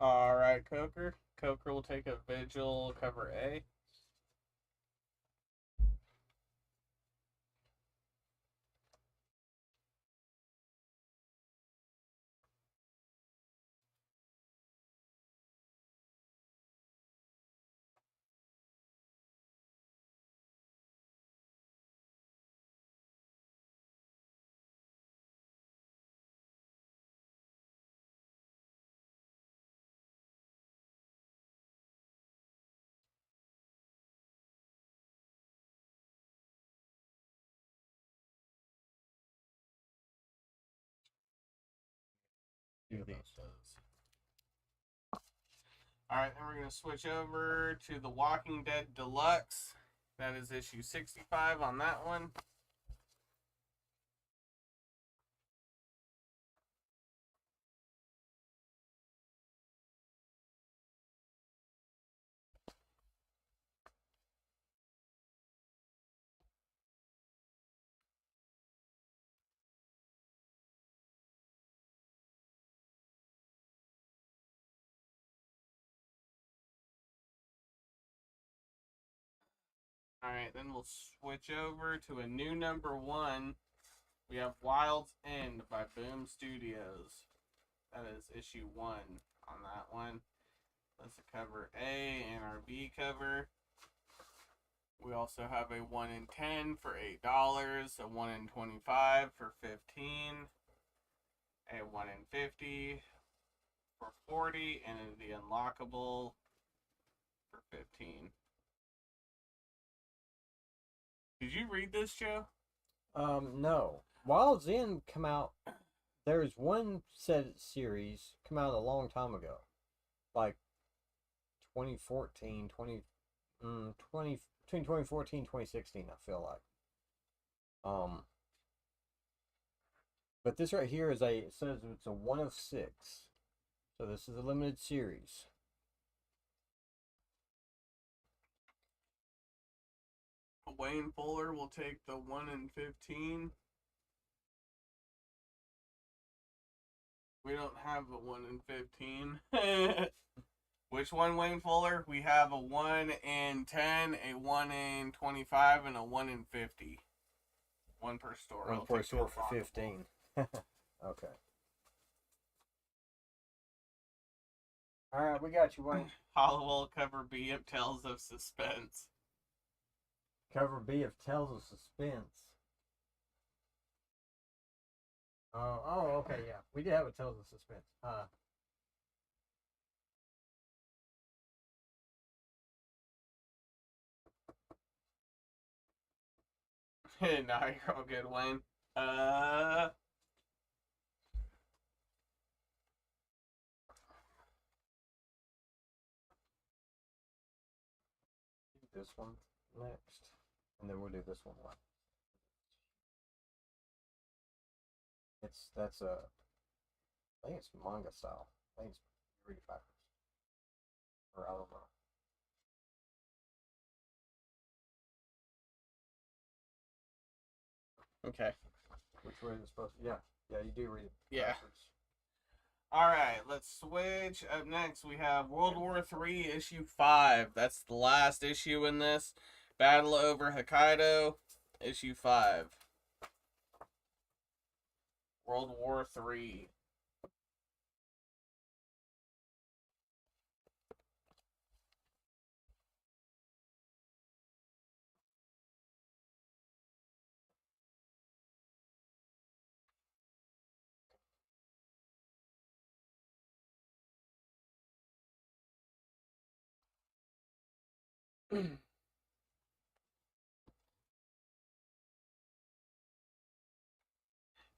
All right, Coker. Coker will take a Vigil cover A. Do Those. these. All right, then we're going to switch over to the Walking Dead Deluxe. That is issue 65 on that one. All right, then we'll switch over to a new number 1. We have Wild's End by Boom Studios. That is issue 1 on that one. That's a cover A and our B cover. We also have a 1 in 10 for $8, a 1 in 25 for $15, a 1 in 50 for $40, and the unlockable for $15. Did you read this, Joe? No. Wild's End come out. There's one set series come out a long time ago, like 2014, 20 between 2014 and 2016. I feel like. But this right here is it says it's a 1 of 6, so this is a limited series. Wayne Fuller will take the 1 in 15. We don't have a 1 in 15. Which one, Wayne Fuller? We have a 1 in 10, a 1 in 25, and a 1 in 50. One per store. One per store for 15. Okay. All right, we got you, Wayne. Hollowell cover B of Tales of Suspense. Cover B of Tales of Suspense. Oh, okay, yeah. We did have a Tales of Suspense. No, you're all good, Wayne. This one next, and then we'll do this one last. That's I think it's manga style. I think it's read backwards, or I don't know. Okay. Which way is it supposed to? Yeah, you do read it. Yeah. backwards. All right, let's switch. Up next, we have World War III, issue 5. That's the last issue in this. Battle over Hokkaido, issue 5. World War III.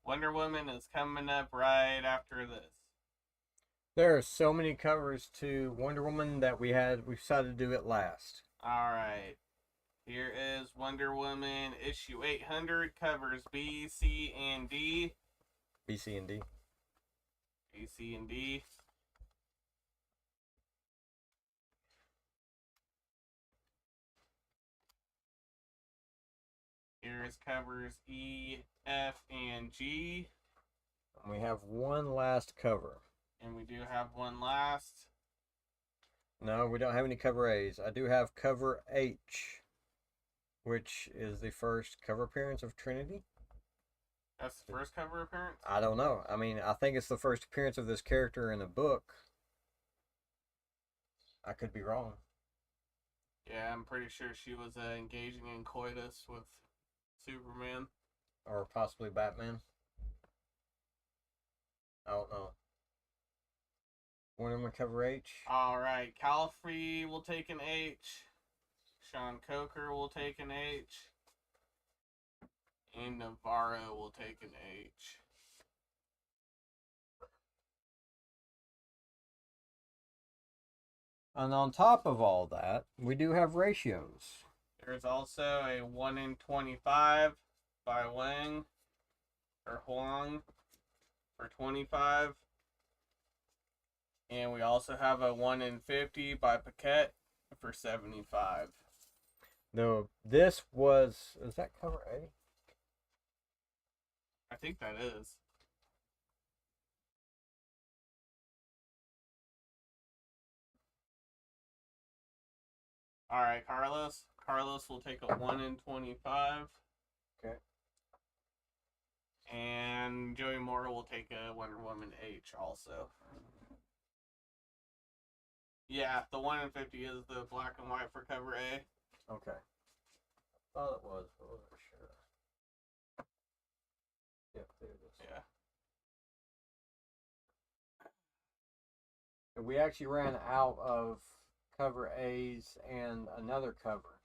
Wonder Woman is coming up right after this. There are so many covers to Wonder Woman that we decided to do it last. All right. Here is Wonder Woman issue 800, covers B, C, and D. B, C, and D. B, C, and D. Here is covers E, F, and G. And we have one last cover. And we do have one last. No, we don't have any cover A's. I do have cover H, which is the first cover appearance of Trinity. That's the first cover appearance? I don't know. I mean, I think it's the first appearance of this character in a book. I could be wrong. Yeah, I'm pretty sure she was engaging in coitus with Superman. Or possibly Batman. I don't know. Wonder Woman cover H. All right, Calfrey will take an H. Sean Coker will take an H. And Navarro will take an H. And on top of all that, we do have ratios. There's also a 1 in 25 by Wang or Huang for 25. And we also have a 1 in 50 by Paquette for 75. No, this was... Is that cover A? I think that is. All right, Carlos. Carlos will take a 1 in 25. Okay. And Joey Moore will take a Wonder Woman H also. Yeah, the 1 in 50 is the black and white for cover A. Okay. Thought it was, but wasn't sure. Yep, there it is. Yeah. And we actually ran out of cover A's and another cover.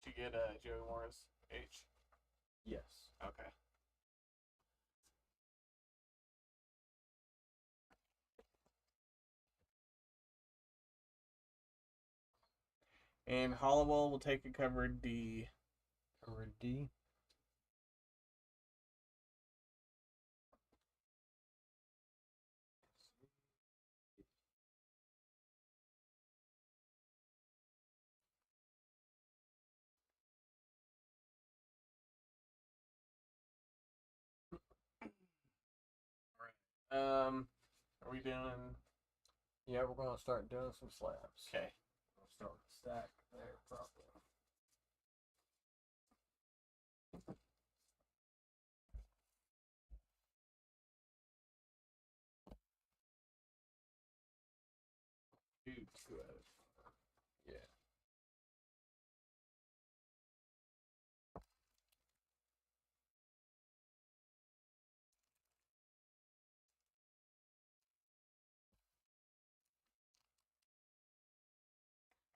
To get Joey Moore's H. Yes. Okay. And Hollowell will take a cover D. Cover D. Are we doing? Yeah, we're gonna start doing some slabs. Okay. We'll start with the stack there, probably. Dude, Yeah.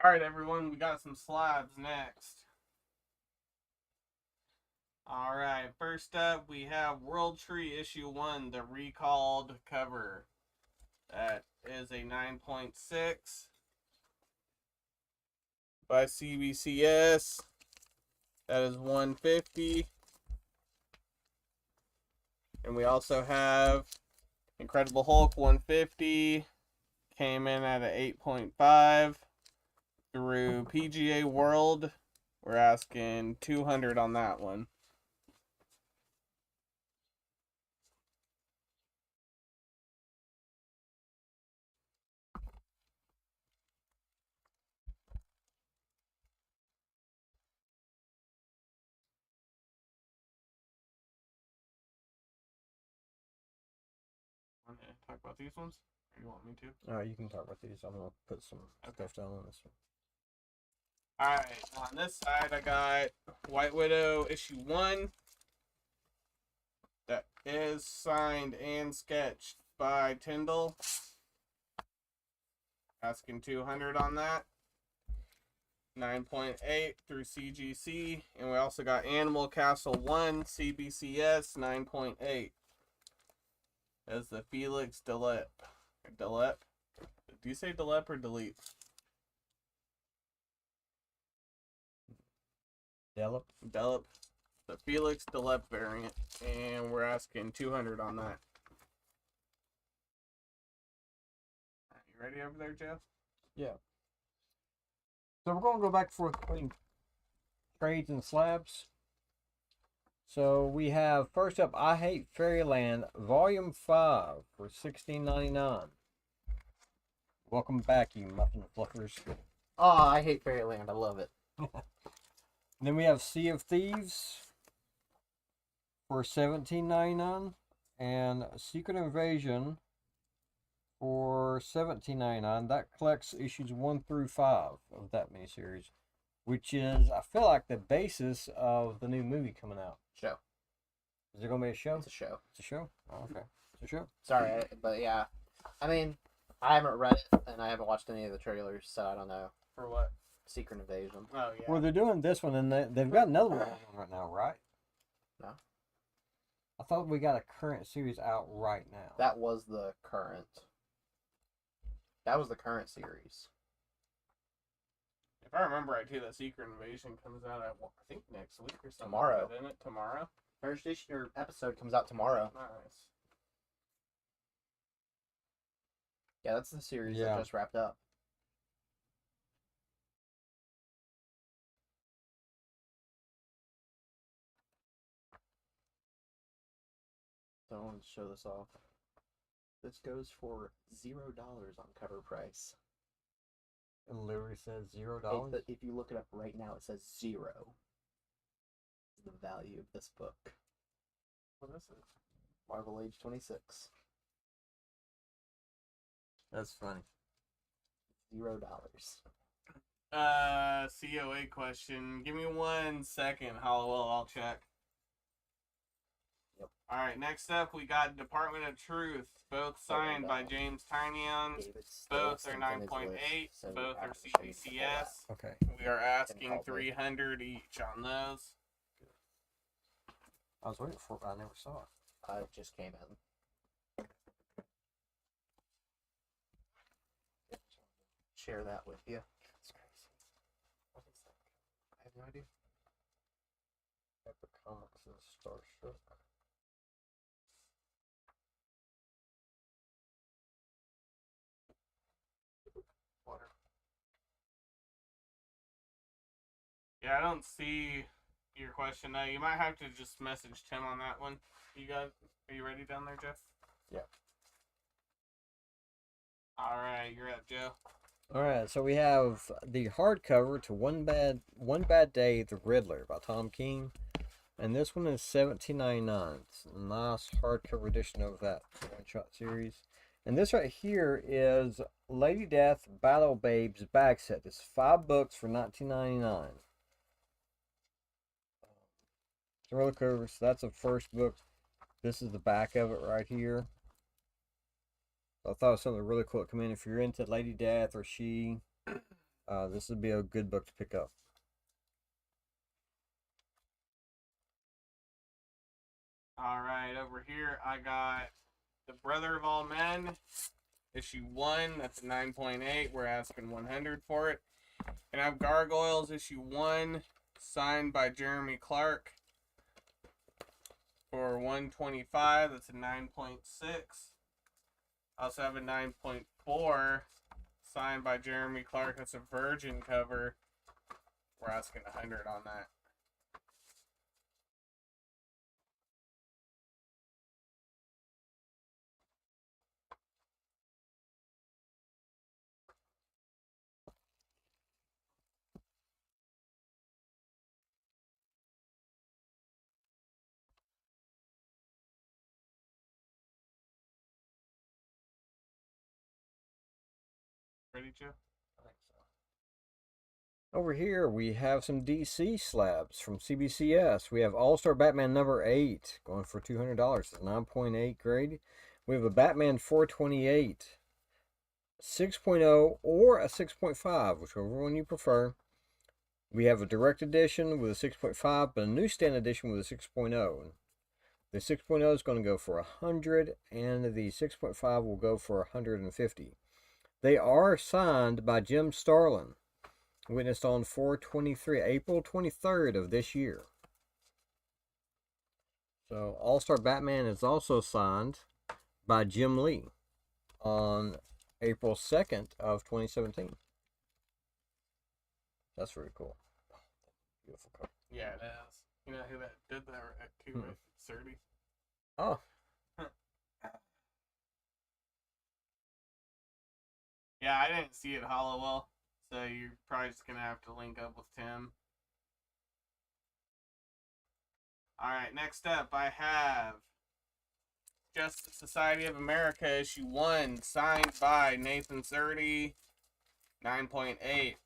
all right, everyone, we got some slabs next. All right, first up, we have World Tree issue 1, the recalled cover. That is a 9.6 by CBCS. That is 150. And we also have Incredible Hulk 150 came in at an 8.5. Through PGA World, we're asking 200 on that one. Want to talk about these ones? Or you want me to? You can talk about these. I'm gonna put some stuff down on this one. Alright, on this side I got White Widow issue 1. That is signed and sketched by Tyndall. Asking 200 on that. 9.8 through CGC. And we also got Animal Castle 1 CBCS 9.8. As the Felix Delep. Delep? Do you say Delep or Delete? Delep. Delep. The Felix Delep variant. And we're asking 200 on that. Are you ready over there, Jeff? Yeah. So we're going to go back and forth between trades and slabs. So we have, first up, I Hate Fairyland, Volume 5 for $16.99. Welcome back, you muffin fluffers. Oh, I hate Fairyland. I love it. Then we have Sea of Thieves for $17.99. And Secret Invasion for $17.99. That collects issues 1 through 5 of that miniseries, which is, I feel like, the basis of the new movie coming out. Show. Is there going to be a show? It's a show. It's a show? Oh, okay. It's a show. Sorry, but yeah. I mean, I haven't read it, and I haven't watched any of the trailers, so I don't know. For what? Secret Invasion. Oh, yeah. Well, they're doing this one, and they've got another one on right now, right? No. I thought we got a current series out right now. That was the current. That was the current series. If I remember right, too, that Secret Invasion comes out, I think, next week or something. Tomorrow. Isn't it? Tomorrow? First issue or episode comes out tomorrow. Nice. Yeah, that's the series Yeah. that just wrapped up. So I wanted to show this off. This goes for $0 on cover price. It literally says $0. If you look it up right now, it says 0. The value of this book. What is it? Marvel Age 26. That's funny. $0. COA question. Give me 1 second, Hollowell. I'll check. Yep. Alright, next up we got Department of Truth. Both signed by James Tynion. Both are 9.8. Both are CBCS. Okay. We are asking 300 each on those. I was waiting for it, but I never saw it. It just came in. Share that with you. That's crazy. What is that? I have no idea. Epic Comics and Starstruck. Water. Yeah, I don't see your question. You might have to just message Tim on that one. Are you ready down there, Jeff? Yeah. Alright, you're up, Joe. Alright, so we have the hardcover to One Bad Day, The Riddler by Tom King. And this one is $17.99. It's a nice hardcover edition of that one-shot series. And this right here is Lady Death Battle Babes bag set. It's 5 books for $19.99. Thriller cover, so that's the first book. This is the back of it right here. I thought it was something really cool to come in. If you're into Lady Death or She, this would be a good book to pick up. Alright, over here I got The Brother of All Men, issue 1. That's a 9.8. We're asking 100 for it. And I have Gargoyles, issue 1, signed by Jeremy Clark, for 125. That's a 9.6. I also have a 9.4 signed by Jeremy Clark. That's a Virgin cover. We're asking 100 on that. Ready, Joe? I think so. Over here, we have some DC slabs from CBCS. We have All-Star Batman number 8 going for $200. It's 9.8 grade. We have a Batman 428, 6.0, or a 6.5, whichever one you prefer. We have a direct edition with a 6.5, but a newsstand edition with a 6.0. The 6.0 is going to go for 100, and the 6.5 will go for 150. They are signed by Jim Starlin, witnessed on 4/23, April 23rd of this year. So All-Star Batman is also signed by Jim Lee on April 2nd of 2017. That's really cool. Beautiful cover. Yeah, it is. You know who that did that too, right? Surdy. Oh. Yeah, I didn't see it Hollowell, so you're probably just gonna have to link up with Tim. Alright, next up I have Justice Society of America issue 1, signed by Nathan Surdy, 9.8.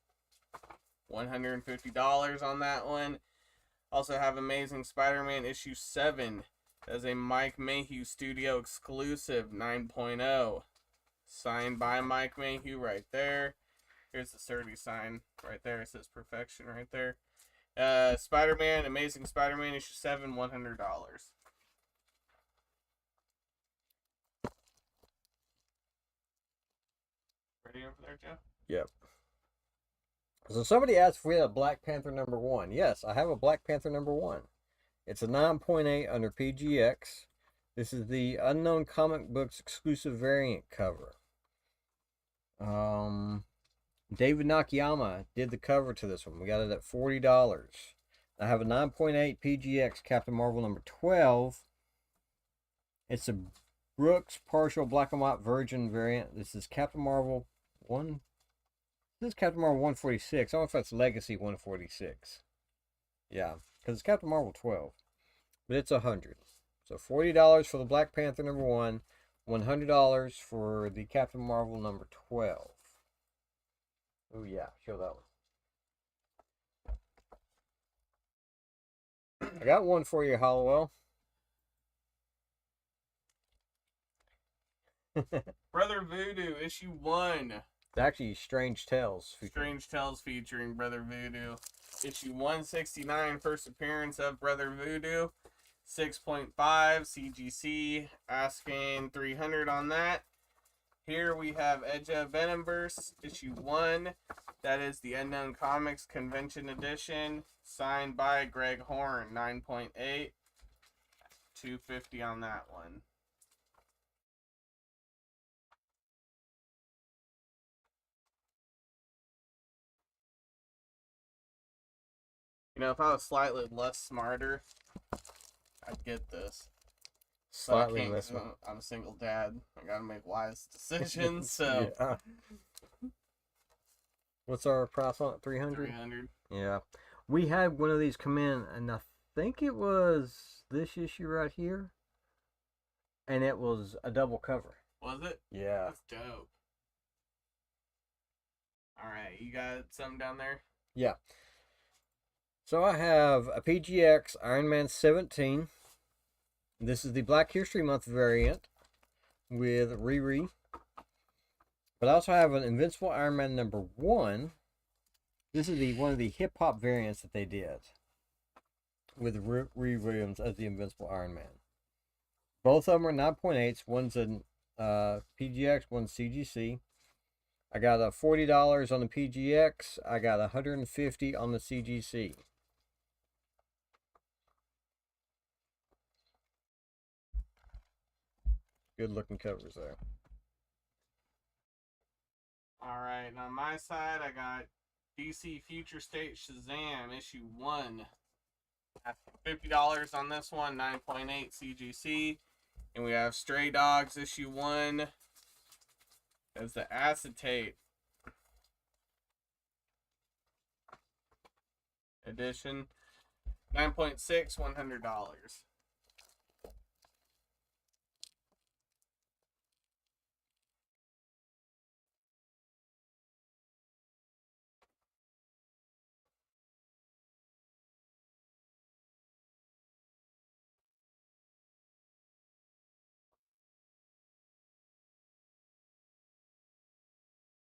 $150 on that one. Also have Amazing Spider-Man issue 7 as a Mike Mayhew studio exclusive, 9.0. Signed by Mike Mayhew right there. Here's the Surdy sign right there. It says perfection right there. Spider-Man, Amazing Spider-Man issue 7, $100. Ready over there, Joe? Yep. So somebody asked if we had a Black Panther number 1. Yes, I have a Black Panther number 1. It's a 9.8 under PGX. This is the Unknown Comic Books exclusive variant cover. David Nakayama did the cover to this one. We got it at $40. I have a 9.8 PGX Captain Marvel number 12. It's a Brooks partial black and white Virgin variant. This is Captain Marvel 1. This is Captain Marvel 146. I don't know if that's Legacy 146. Yeah, because it's Captain Marvel 12. But it's 100. So $40 for the Black Panther number 1. $100 for the Captain Marvel number 12. Oh yeah, show that one. I got one for you, Hollowell. Brother Voodoo issue 1. It's actually Strange Tales. Strange Tales featuring Brother Voodoo. Issue 169, first appearance of Brother Voodoo. 6.5 CGC, asking 300 on that. Here we have Edge of Venomverse, issue 1. That is the Unknown Comics Convention Edition, signed by Greg Horn, 9.8. $250 on that one. You know, if I was slightly less smarter, I'd get this. Slightly less smart. I'm a single dad. I gotta make wise decisions, so... Yeah. What's our price on it? 300? 300. Yeah. We had one of these come in, and I think it was this issue right here. And it was a double cover. Was it? Yeah. That's dope. Alright, you got something down there? Yeah. So I have a PGX Iron Man 17. This is the Black History Month variant with Riri. But I also have an Invincible Iron Man number 1. This is one of the hip hop variants that they did with Riri Williams as the Invincible Iron Man. Both of them are 9.8s. One's a PGX, one's CGC. I got a $40 on the PGX. I got $150 on the CGC. Good looking covers there. Alright, and on my side, I got DC Future State Shazam issue 1. $50 on this one, 9.8 CGC. And we have Stray Dogs issue 1 as the acetate edition. 9.6, $100.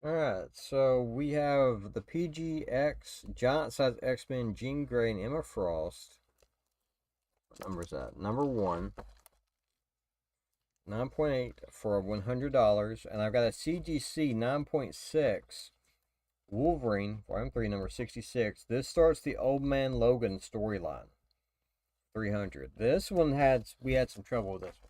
Alright, so we have the PGX Giant Size X-Men Jean Grey and Emma Frost. What number is that? Number 1. 9.8 for $100. And I've got a CGC 9.6 Wolverine, Volume 3, number 66. This starts the Old Man Logan storyline. 300. This one we had some trouble with this one.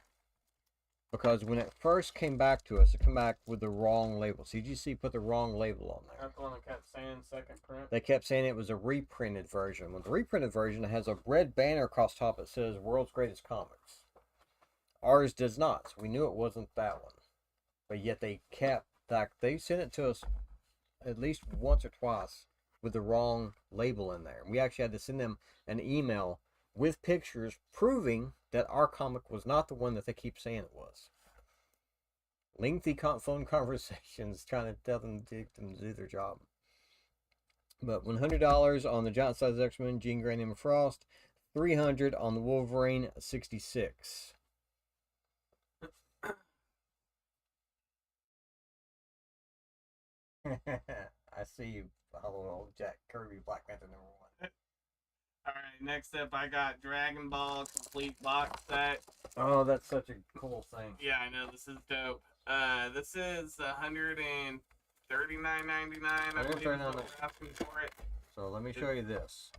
Because when it first came back to us, it came back with the wrong label. CGC put the wrong label on there. That's the one that kept saying second print. They kept saying it was a reprinted version. When the reprinted version has a red banner across top that says World's Greatest Comics. Ours does not. So we knew it wasn't that one. But yet they sent it to us at least once or twice with the wrong label in there. We actually had to send them an email with pictures proving that our comic was not the one that they keep saying it was. Lengthy phone conversations trying to tell them to do their job. But $100 on the Giant Size X-Men Jean Grey and Emma Frost. $300 on the Wolverine 66. I see you. Hello, Jack Kirby, Black Panther #1. Alright, next up I got Dragon Ball complete box set. Oh, that's such a cool thing. Yeah, I know, this is dope. This is $139.99. I believe is what we're asking for it. So let me show you this.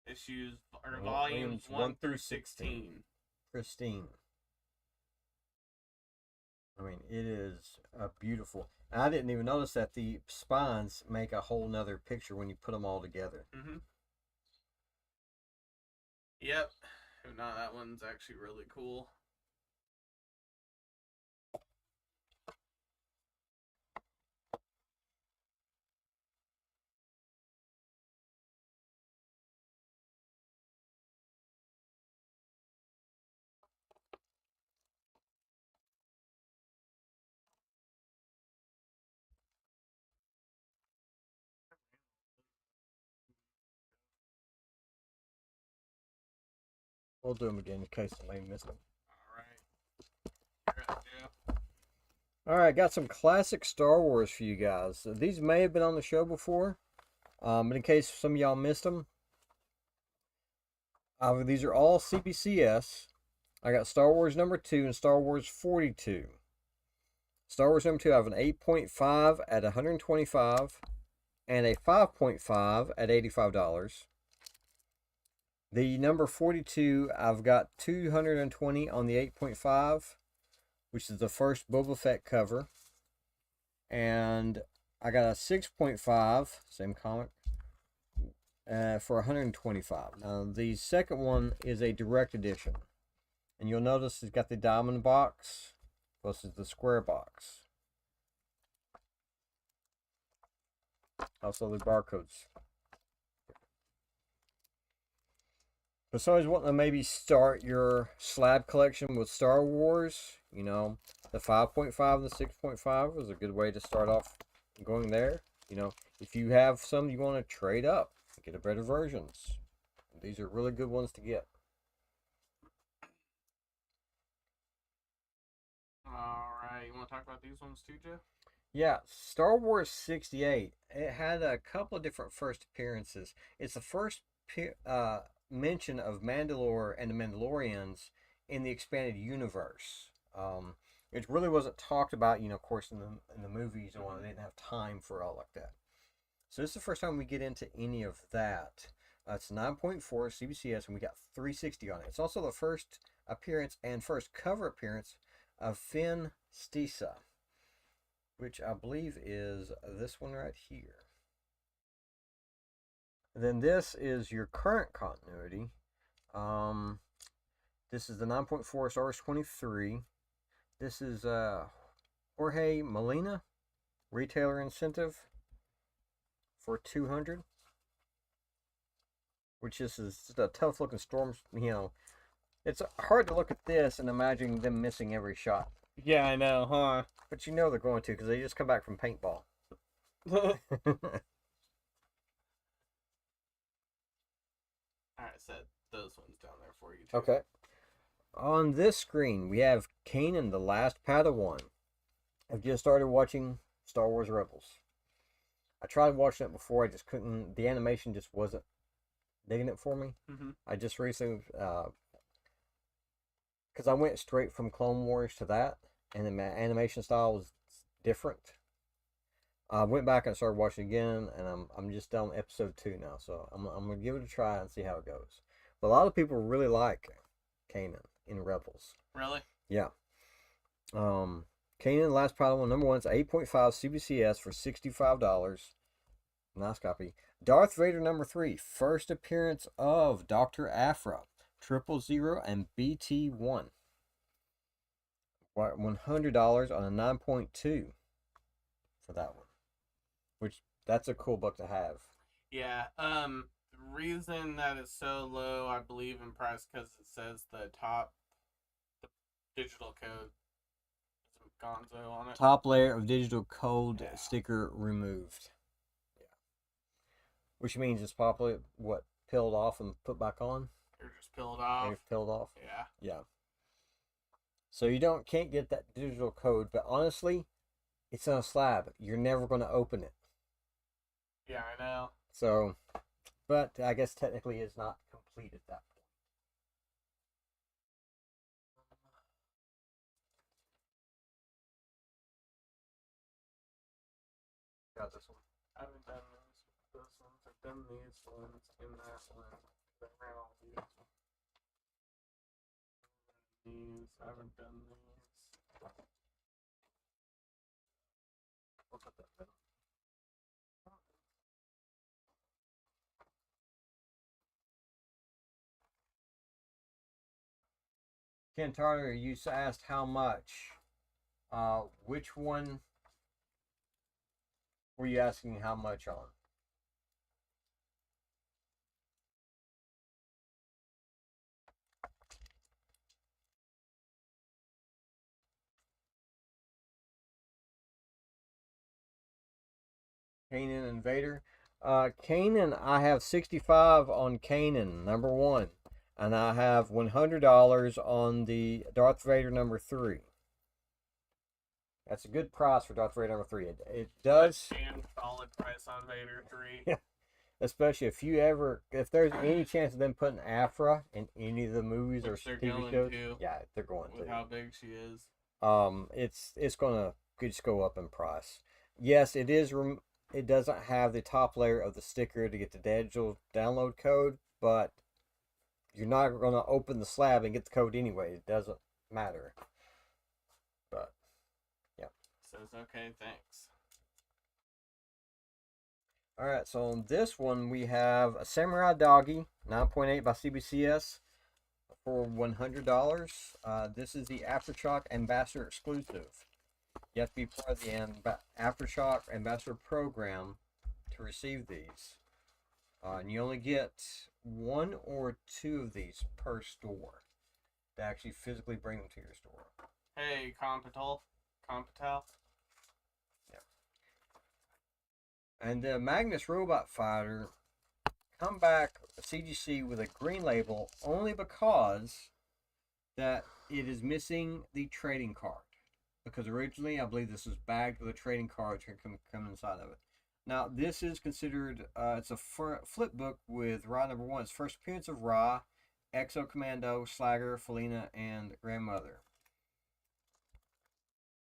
Issues or volumes 1 through 16. Pristine. I mean, it is beautiful. I didn't even notice that the spines make a whole nother picture when you put them all together. Mm-hmm. Yep. If not, that one's actually really cool. We'll do them again in case somebody missed them. Alright. You're up, Joe. Alright, got some classic Star Wars for you guys. These may have been on the show before, but in case some of y'all missed them, these are all CBCS. I got Star Wars number 2 and Star Wars 42. Star Wars number 2, I have an 8.5 at $125 and a 5.5 at $85. The number 42, I've got $220 on the 8.5, which is the first Boba Fett cover. And I got a 6.5, same comic, for $125. Now, the second one is a direct edition. And you'll notice it's got the diamond box versus the square box. Also the barcodes. But somebody's wanting to maybe start your slab collection with Star Wars, you know, the 5.5 and the 6.5 is a good way to start off going there. You know, if you have some you want to trade up, get a better versions. These are really good ones to get. Alright, you want to talk about these ones too, Joe? Yeah, Star Wars 68. It had a couple of different first appearances. It's the first mention of Mandalore and the Mandalorians in the expanded universe. It really wasn't talked about, you know, of course, in the movies, or they didn't have time for all like that. So this is the first time we get into any of that. It's 9.4 CBCS, and we got 360 on it. It's also the first appearance and first cover appearance of Finn Stisa, which I believe is this one right here. And then this is your current continuity. This is the 9.4 RS-23. This is Jorge Molina, retailer incentive for 200. Which is just a tough looking storm. It's hard to look at this and imagine them missing every shot. Yeah, I know, huh? But you know they're going to because they just come back from paintball. Alright, set those ones down there for you, too. Okay. On this screen, we have Kanan, the last Padawan. I've just started watching Star Wars Rebels. I tried watching it before, I just couldn't. The animation just wasn't digging it for me. Mm-hmm. I just recently, because I went straight from Clone Wars to that, and the animation style was different. I went back and started watching again, and I'm just down episode 2 now, so I'm gonna give it a try and see how it goes. But a lot of people really like Kanan in Rebels. Really? Yeah. Kanan Last Padawan number 1 is 8.5 CBCS for $65. Nice copy. Darth Vader number 3, first appearance of Dr. Aphra, 000 and BT1. $100 on a 9.2 for that one. Which, that's a cool book to have. Yeah, the reason that it's so low, I believe, in price, because it says the digital code is Gonzo on it. Top layer of digital code Yeah. sticker removed. Yeah. Which means it's probably, peeled off and put back on? They're just peeled off. They've peeled off? Yeah. Yeah. So you can't get that digital code, but honestly, it's on a slab. You're never going to open it. Yeah, I know. So, but I guess technically it's not complete at that point. Got this one. I haven't done those ones. I've done these ones in that one. I ran all these. I haven't done these. We'll put that middle. Ken Tarter, you asked how much. Which one were you asking how much on? Kanan and Vader. Kanan, I have 65 on Kanan, number 1. And I have $100 on the Darth Vader number 3. That's a good price for Darth Vader number 3. It does. Damn solid price on Vader 3. Yeah. Especially if there's any chance of them putting Aphra in any of the movies or Which they're TV going shows, to, yeah, they're going with to. how big she is. It's gonna just go up in price. Yes, it is. It doesn't have the top layer of the sticker to get the digital download code, but you're not gonna open the slab and get the code anyway. It doesn't matter. But yeah. Says okay, thanks. Alright, so on this one we have a Samurai Doggy, 9.8 by CBCS for $100. This is the Aftershock Ambassador exclusive. You have to be part of the Aftershock Ambassador program to receive these. And you only get 1 or 2 of these per store to actually physically bring them to your store. Hey, Competal. And the Magnus Robot Fighter come back CGC with a green label only because that it is missing the trading card. Because originally I believe this was bagged with a trading card to come inside of it. Now this is considered it's a flip book with Ra number 1. It's first appearance of Ra, Exo Commando, Slagger, Felina, and Grandmother.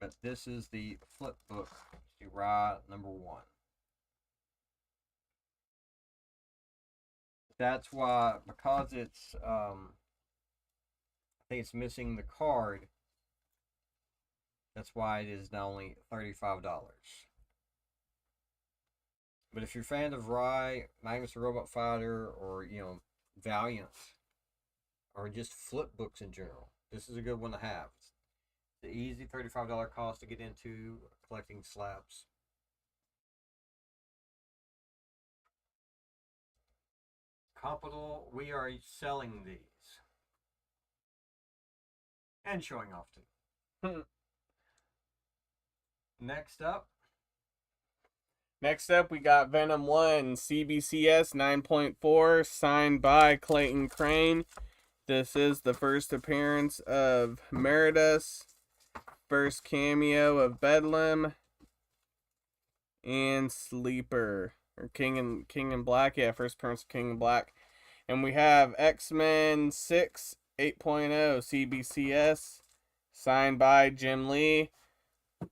But this is the flip book to Ra number 1. That's why, because it's I think it's missing the card, That's why it is now only $35. But if you're a fan of Rye, Magnus the Robot Fighter, or Valiant, or just flip books in general, this is a good one to have. It's the easy $35 cost to get into collecting slabs. Capital, we are selling these and showing off too. Next up, we got Venom 1 CBCS 9.4 signed by Clayton Crane. This is the first appearance of Meridus, first cameo of Bedlam, and Sleeper, or King in Black. Yeah, first appearance of King in Black. And we have X-Men 6 8.0 CBCS signed by Jim Lee.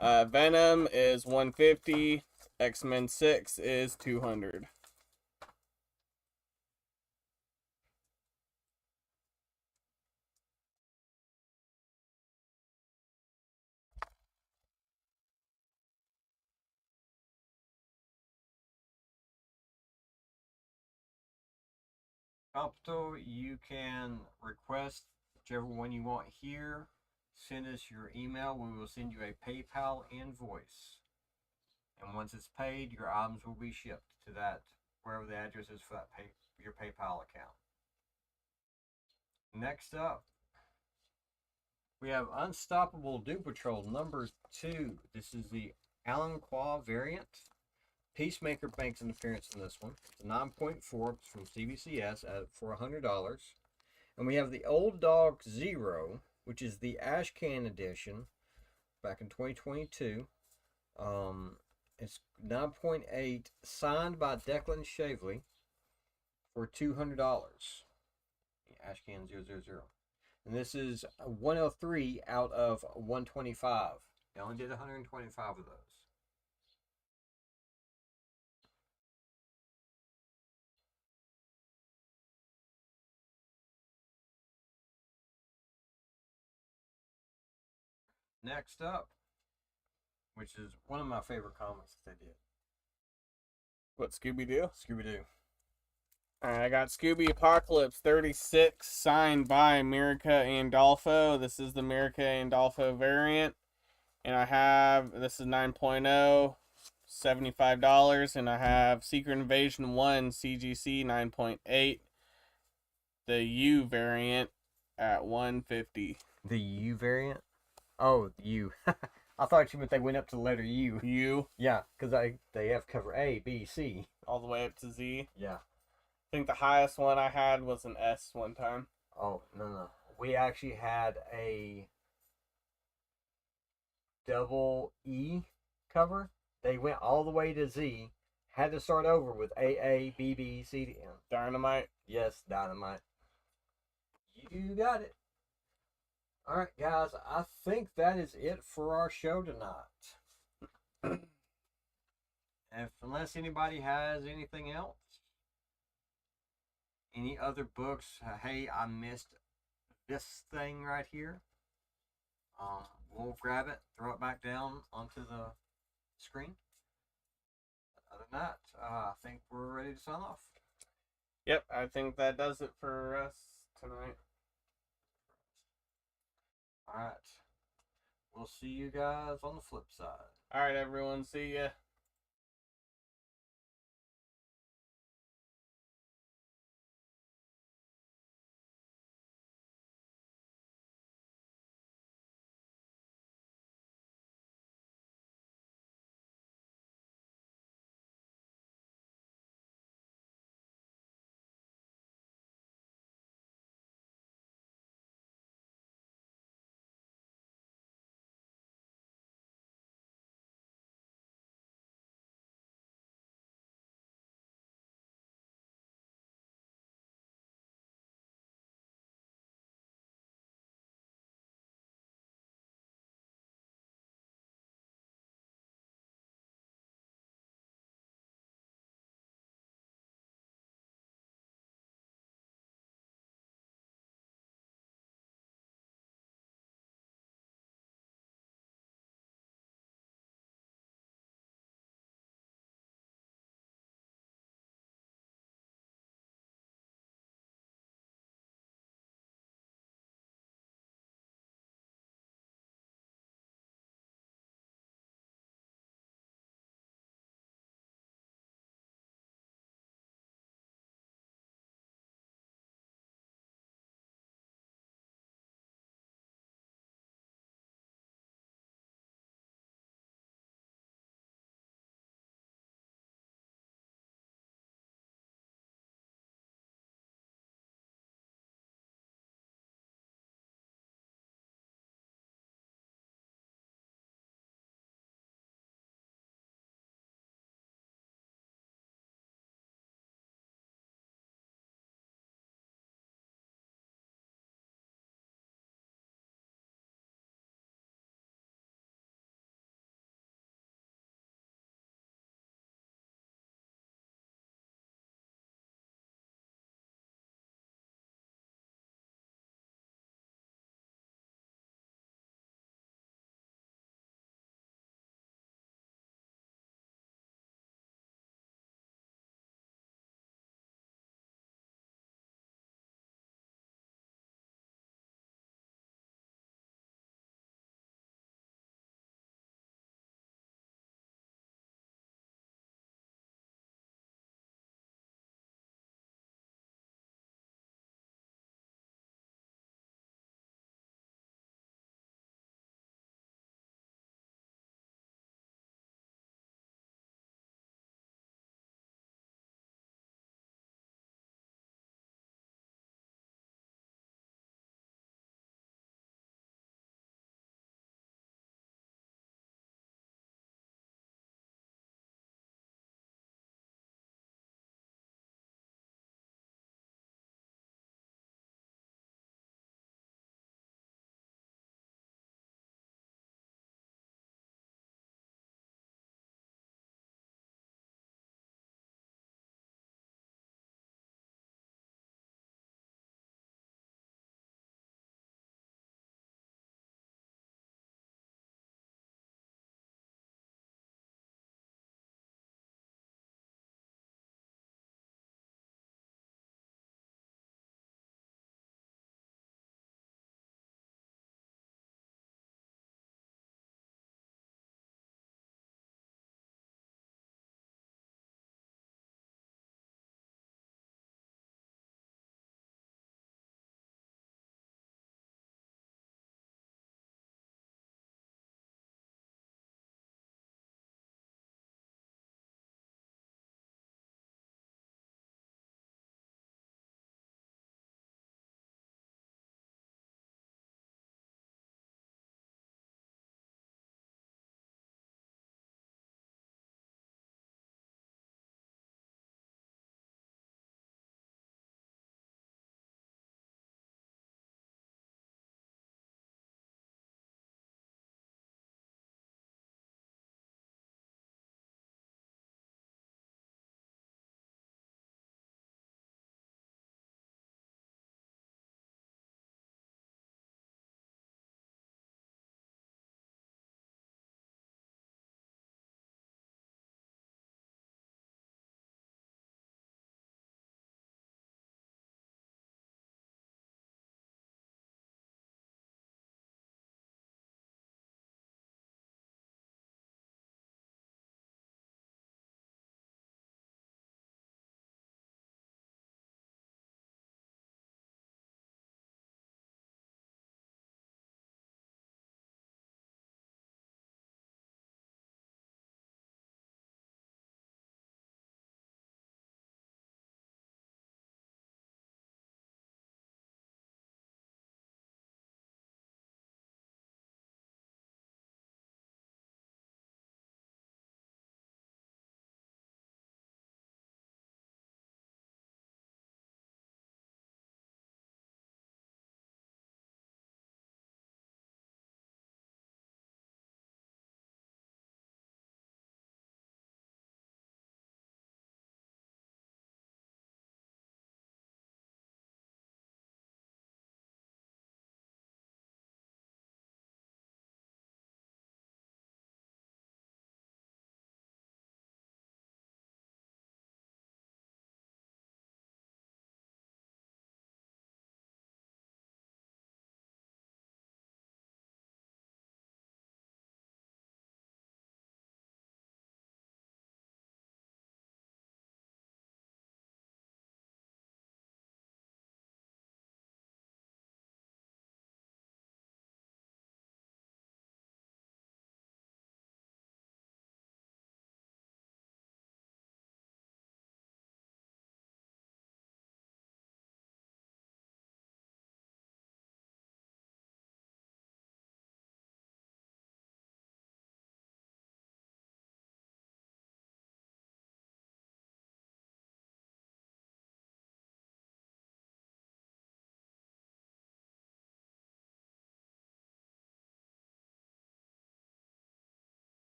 Venom is 150. X-Men 6 is 200. Capital, you can request whichever one you want here. Send us your email. We will send you a PayPal invoice. And once it's paid, your items will be shipped to that, wherever the address is for that your PayPal account. Next up, we have Unstoppable Doom Patrol number 2. This is the Alan Qua variant. Peacemaker makes an appearance in this one. It's a 9.4 from CBCS for $100. And we have the Old Dog Zero, which is the Ash Can edition, back in 2022. It's 9.8, signed by Declan Shavely for $200. Ash Can 000. And this is 103 out of 125. They only did 125 of those. Next up, which is one of my favorite comics that they did. What, Scooby-Doo? Scooby-Doo. Alright, I got Scooby Apocalypse 36 signed by Mirica Andolfo. This is the Mirica Andolfo variant. And I have, this is 9.0, $75. And I have Secret Invasion 1 CGC 9.8, the U variant at $150. The U variant? Oh, U. I thought you meant they went up to the letter U. U. Yeah, because they have cover A, B, C. All the way up to Z. Yeah. I think the highest one I had was an S one time. Oh, no. We actually had a double E cover. They went all the way to Z. Had to start over with A, B, B, C, D, M. Dynamite. Yes, Dynamite. You got it. Alright, guys, I think that is it for our show tonight. Unless anybody has anything else, any other books, hey, I missed this thing right here, we'll grab it, throw it back down onto the screen. Other than that, I think we're ready to sign off. Yep, I think that does it for us tonight. Alright. We'll see you guys on the flip side. Alright, everyone. See ya.